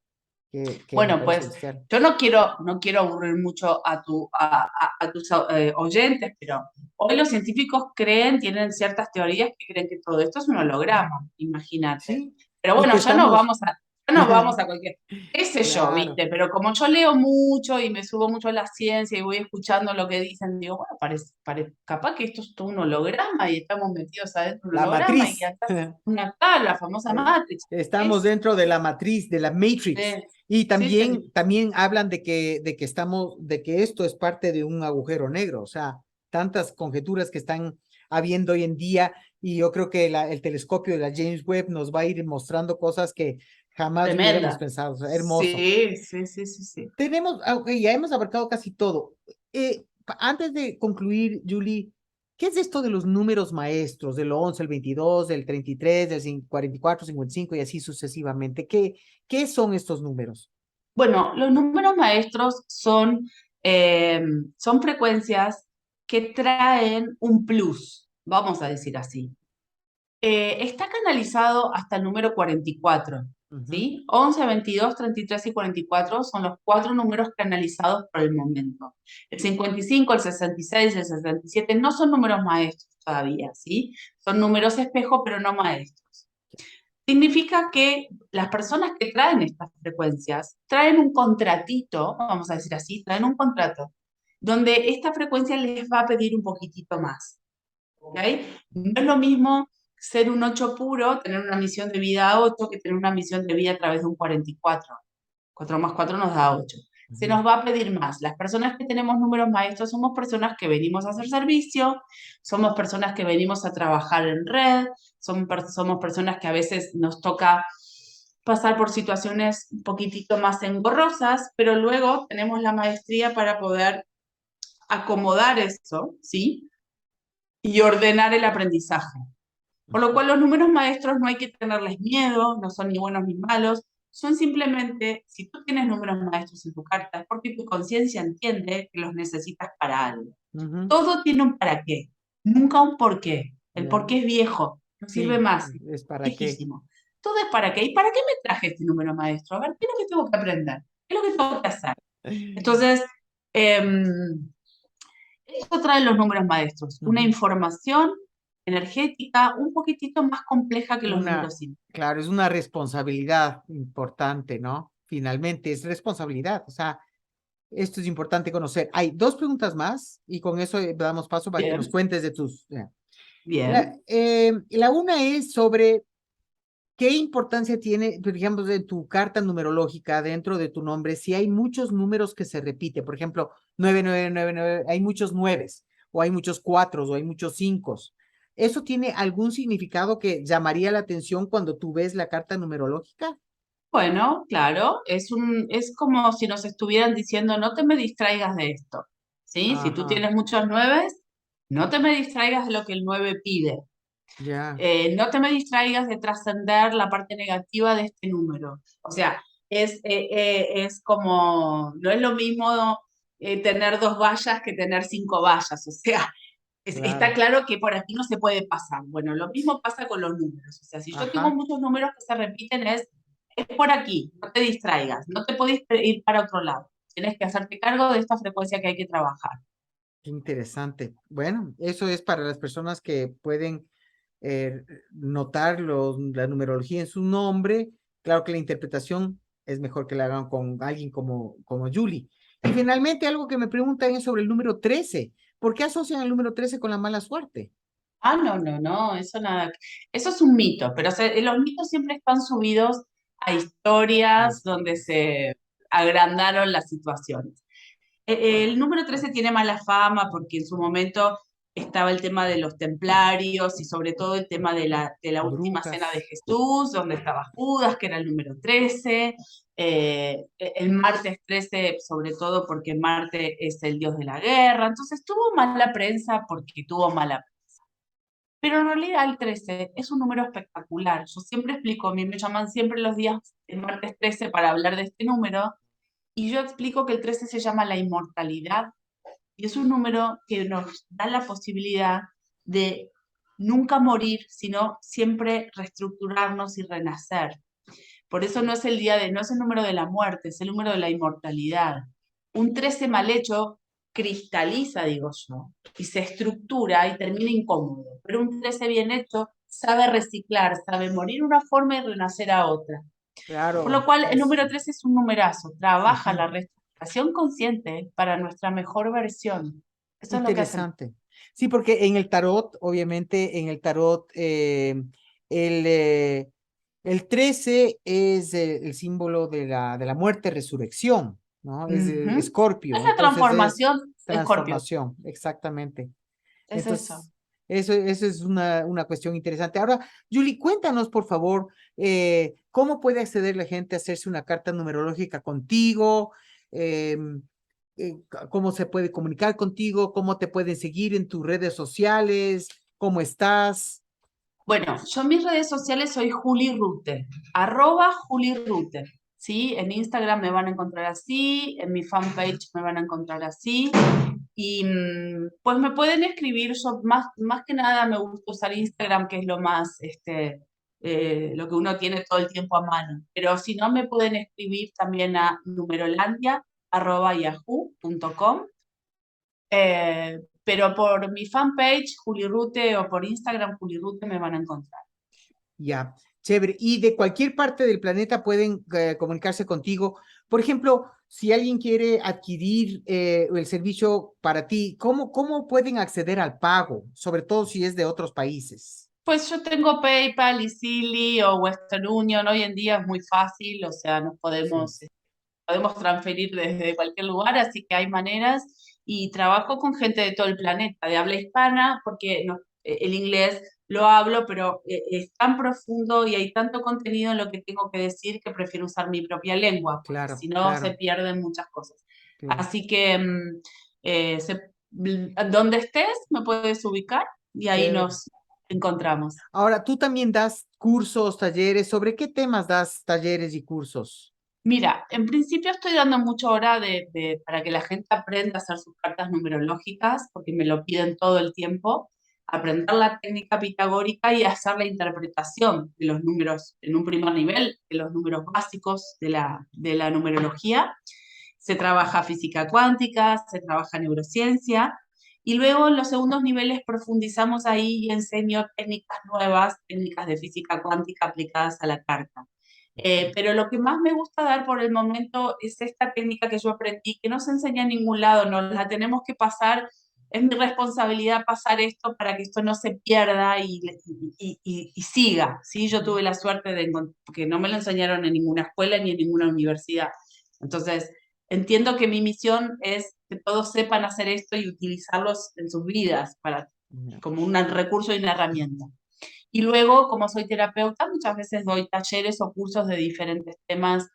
que me Bueno, parece pues bestial. yo no quiero aburrir mucho a tus oyentes, pero hoy los científicos tienen ciertas teorías que creen que todo esto es un holograma, imagínate. Sí, Pero y que bueno, estamos, ya no vamos a cualquier, qué sé yo, claro, ¿viste? Pero como yo leo mucho y me subo mucho a la ciencia y voy escuchando lo que dicen, digo, bueno, capaz que esto es todo un holograma y estamos metidos adentro de un la holograma y matriz. acá está la famosa Matrix. Estamos dentro de la matriz, de la Matrix. Y Sí, señor. también hablan de que esto es parte de un agujero negro. O sea, tantas conjeturas que están habiendo hoy en día. Y yo creo que el telescopio de la James Webb nos va a ir mostrando cosas que jamás hubiéramos Tremenda. pensado. O sea, hermoso. Sí, sí, sí, sí, sí. Ok, ya hemos abarcado casi todo. Antes de concluir, Julie, ¿qué es esto de los números maestros, del 11, el 22, del 33, del 44, 55 y así sucesivamente? ¿Qué son estos números? Bueno, los números maestros son frecuencias que traen un plus, vamos a decir así. Está canalizado hasta el número 44, Ujú. ¿sí? 11, 22, 33 y 44 son los cuatro números canalizados por el momento. El 55, el 66, el 67 no son números maestros todavía, ¿sí? Son números espejo, pero no maestros. Significa que las personas que traen estas frecuencias traen un contratito, vamos a decir así, traen un contrato, donde esta frecuencia les va a pedir un poquitito más. ¿Ok? No es lo mismo ser un 8 puro, tener una misión de vida a 8, que tener una misión de vida a través de un 44. 4 más 4 nos da 8. Se Ujú. nos va a pedir más. Las personas que tenemos números maestros somos personas que venimos a hacer servicio, somos personas que venimos a trabajar en red, somos personas que a veces nos toca pasar por situaciones un poquitito más engorrosas, pero luego tenemos la maestría para poder acomodar eso, ¿sí? Y ordenar el aprendizaje. Por lo cual los números maestros no hay que tenerles miedo, no son ni buenos ni malos, son simplemente, si tú tienes números maestros en tu carta, es porque tu conciencia entiende que los necesitas para algo. Ujú. Todo tiene un para qué, nunca un por qué. El por Ya. qué es viejo, no sirve Sí, más, es para qué. viejísimo. Todo es para qué. ¿Y para qué me traje este número maestro? A ver, ¿qué es lo que tengo que aprender? ¿Qué es lo que tengo que hacer? Entonces, eso traen los números maestros, una Ujú. información energética un poquitito más compleja que los números simples. Claro, es una responsabilidad importante, ¿no? Finalmente, es responsabilidad. O sea, esto es importante conocer. Hay dos preguntas más y con eso damos paso para que nos Bien, cuentes de tus... bien. La una es sobre qué importancia tiene, por ejemplo, de tu carta numerológica dentro de tu nombre, si hay muchos números que se repiten, por ejemplo, 9999, hay muchos nueves, o hay muchos cuatros, o hay muchos cinco. ¿Eso tiene algún significado que llamaría la atención cuando tú ves la carta numerológica? Bueno, claro, es como si nos estuvieran diciendo, no te me distraigas de esto, ¿sí? Si tú Ajá, tienes muchos nueves, no te me distraigas de lo que el 9 pide. ya, No te me distraigas de trascender la parte negativa de este número. O sea, es como, no es lo mismo tener dos vallas que tener cinco vallas. O sea, está claro, claro que por aquí no se puede pasar. Bueno, lo mismo pasa con los números. O sea, si yo tengo ajá, muchos números que se repiten, es por aquí, no te distraigas, no te podés ir para otro lado. Tienes que hacerte cargo de esta frecuencia que hay que trabajar. qué interesante. Bueno, eso es para las personas que pueden notar la numerología en su nombre. Claro que la interpretación es mejor que la hagan con alguien como Julie. Y finalmente, algo que me preguntan es sobre el número 13. ¿Por qué asocian el número 13 con la mala suerte? Ah, no, no, no, eso nada. Eso es un mito, pero los mitos siempre están subidos a Ahí historias está. donde se agrandaron las situaciones. El número 13 tiene mala fama porque en su momento estaba el tema de los templarios y sobre todo el tema de la última cena de Brujas. Jesús, donde estaba Judas, que era el número 13. El martes 13, sobre todo porque Marte es el dios de la guerra. Entonces tuvo mala prensa porque tuvo mala. Pero en realidad el 13 es un número espectacular. Yo siempre explico, a mí me llaman siempre los días el martes 13 para hablar de este número, y yo explico que el 13 se llama la inmortalidad, Y es un número que nos da la posibilidad de nunca morir, sino siempre reestructurarnos y renacer. Por eso no es no es el número de la muerte, es el número de la inmortalidad. Un 13 mal hecho cristaliza, digo yo, y se estructura y termina incómodo. Pero un 13 bien hecho sabe reciclar, sabe morir una forma y renacer a otra. Por lo Claro, cual, el número 13 es un numerazo, trabaja ujú. la reestructuración consciente para nuestra mejor versión. Eso es lo que hacemos. Interesante. Sí, porque en el tarot, obviamente, en el tarot, el, eh, el 13 es el símbolo de la muerte, resurrección, ¿no? Es Ujú. Es Escorpio, la entonces es transformación de Escorpio, transformación, exactamente. es eso. Entonces, eso es una cuestión interesante. Ahora, Julie, cuéntanos, por favor, cómo puede acceder la gente a hacerse una carta numerológica contigo. Em, cómo se puede comunicar contigo, cómo te pueden seguir en tus redes sociales, cómo estás. Bueno, yo en mis redes sociales soy Juli Rute, Juli Rute, ¿sí? En Instagram me van a encontrar así, en mi fanpage me van a encontrar así, y pues me pueden escribir, yo más que nada me gusta usar Instagram, que es lo más, lo que uno tiene todo el tiempo a mano, pero si no me pueden escribir también a numerolandia@yahoo.com. Pero por mi fanpage, Juli Rute, o por Instagram, Juli Rute, me van a encontrar. Ya, chévere. Y de cualquier parte del planeta pueden comunicarse contigo. Por ejemplo, si alguien quiere adquirir el servicio para ti, ¿cómo pueden acceder al pago? Sobre todo si es de otros países. Pues yo tengo PayPal, Easily o Western Union. Hoy en día es muy fácil, o sea, Sí, podemos transferir desde cualquier lugar, así que hay maneras. Y trabajo con gente de todo el planeta, de habla hispana, porque el inglés lo hablo, pero es tan profundo y hay tanto contenido en lo que tengo que decir que prefiero usar mi propia lengua, porque claro, si no se claro, pierden muchas cosas. claro. Así que donde estés me puedes ubicar y ahí Chévere. nos encontramos. Ahora, tú también das cursos, talleres. ¿Sobre qué temas das talleres y cursos? Mira, en principio estoy dando mucho ahora para que la gente aprenda a hacer sus cartas numerológicas, porque me lo piden todo el tiempo, aprender la técnica pitagórica y hacer la interpretación de los números en un primer nivel, de los números básicos de la numerología. Se trabaja física cuántica, se trabaja neurociencia, y luego en los segundos niveles profundizamos ahí y enseño técnicas nuevas, técnicas de física cuántica aplicadas a la carta. Pero lo que más me gusta dar por el momento es esta técnica que yo aprendí, que no se enseña en ningún lado, no la tenemos que pasar, es mi responsabilidad pasar esto para que esto no se pierda y siga, ¿sí? Yo tuve la suerte de que no me lo enseñaron en ninguna escuela ni en ninguna universidad. Entonces, entiendo que mi misión es que todos sepan hacer esto y utilizarlos en sus vidas Ya. como un recurso y una herramienta. Y luego, como soy terapeuta, muchas veces doy talleres o cursos de diferentes temas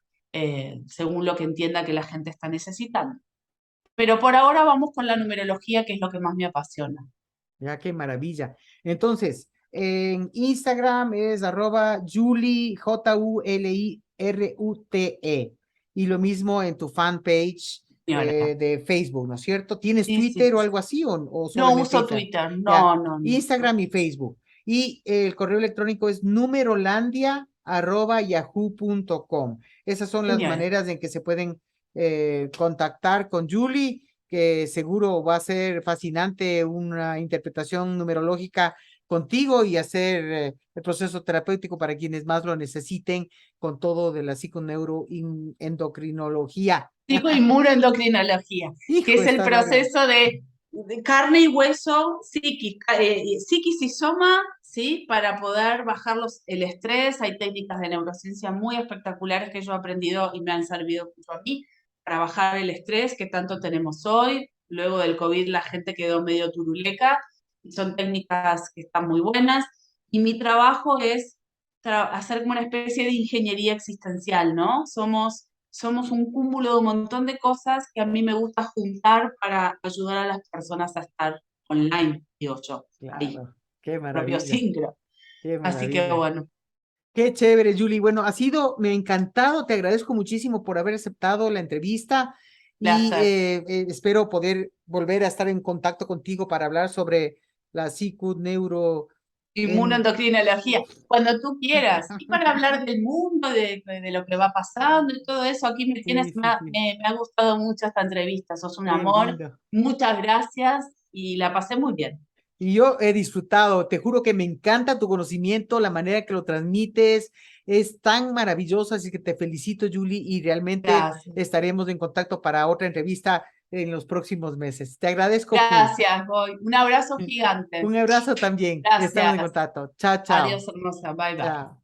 según lo que entienda que la gente está necesitando. Pero por ahora vamos con la numerología, que es lo que más me apasiona. Ya, qué maravilla. Entonces, en Instagram es @Julie, Julirute. Y lo mismo en tu fanpage Señora. de Facebook, ¿no es cierto? ¿Tienes Sí, sí, Twitter o sí. algo así o No solamente uso Instagram? Twitter, Ya, no, no, no. Instagram y Facebook. Y el correo electrónico es numerolandia@yahoo.com. Esas son las Señora. maneras en que se pueden contactar con Julie, que seguro va a ser fascinante una interpretación numerológica contigo y hacer el proceso terapéutico para quienes más lo necesiten con todo de la psiconeuroendocrinología. Psicoinmunoendocrinología, que Hijo, es el está larga. proceso de carne y hueso, psiquis y soma, ¿sí? Para poder bajar el estrés. Hay técnicas de neurociencia muy espectaculares que yo he aprendido y me han servido mucho a mí para bajar el estrés que tanto tenemos hoy. Luego del COVID la gente quedó medio turuleca y son técnicas que están muy buenas. Y mi trabajo es hacer como una especie de ingeniería existencial, ¿no? Somos un cúmulo de un montón de cosas que a mí me gusta juntar para ayudar a las personas a estar online, digo yo, ahí, Claro, qué propio maravilla, síncro. qué Así que maravilla. bueno, Qué chévere, Julie. Bueno, me ha encantado, te agradezco muchísimo por haber aceptado la entrevista y Placer. espero poder volver a estar en contacto contigo para hablar sobre la psico neuro en... Inmunoendocrinología, cuando tú quieras. Y para hablar del mundo, de lo que va pasando y todo eso, aquí me tienes, Sí, sí, sí, me ha gustado mucho esta entrevista, sos un qué amor, lindo. muchas gracias y la pasé muy bien. Y yo he disfrutado, te juro que me encanta tu conocimiento, la manera que lo transmites, es tan maravillosa, así que te felicito, Julie, y realmente Gracias. estaremos en contacto para otra entrevista en los próximos meses. Te agradezco full. Gracias, Boy. Un abrazo gigante. Un abrazo también. Estamos en Gracias. contacto. Chao, chao. Adiós, hermosa. Bye, bye. Chao.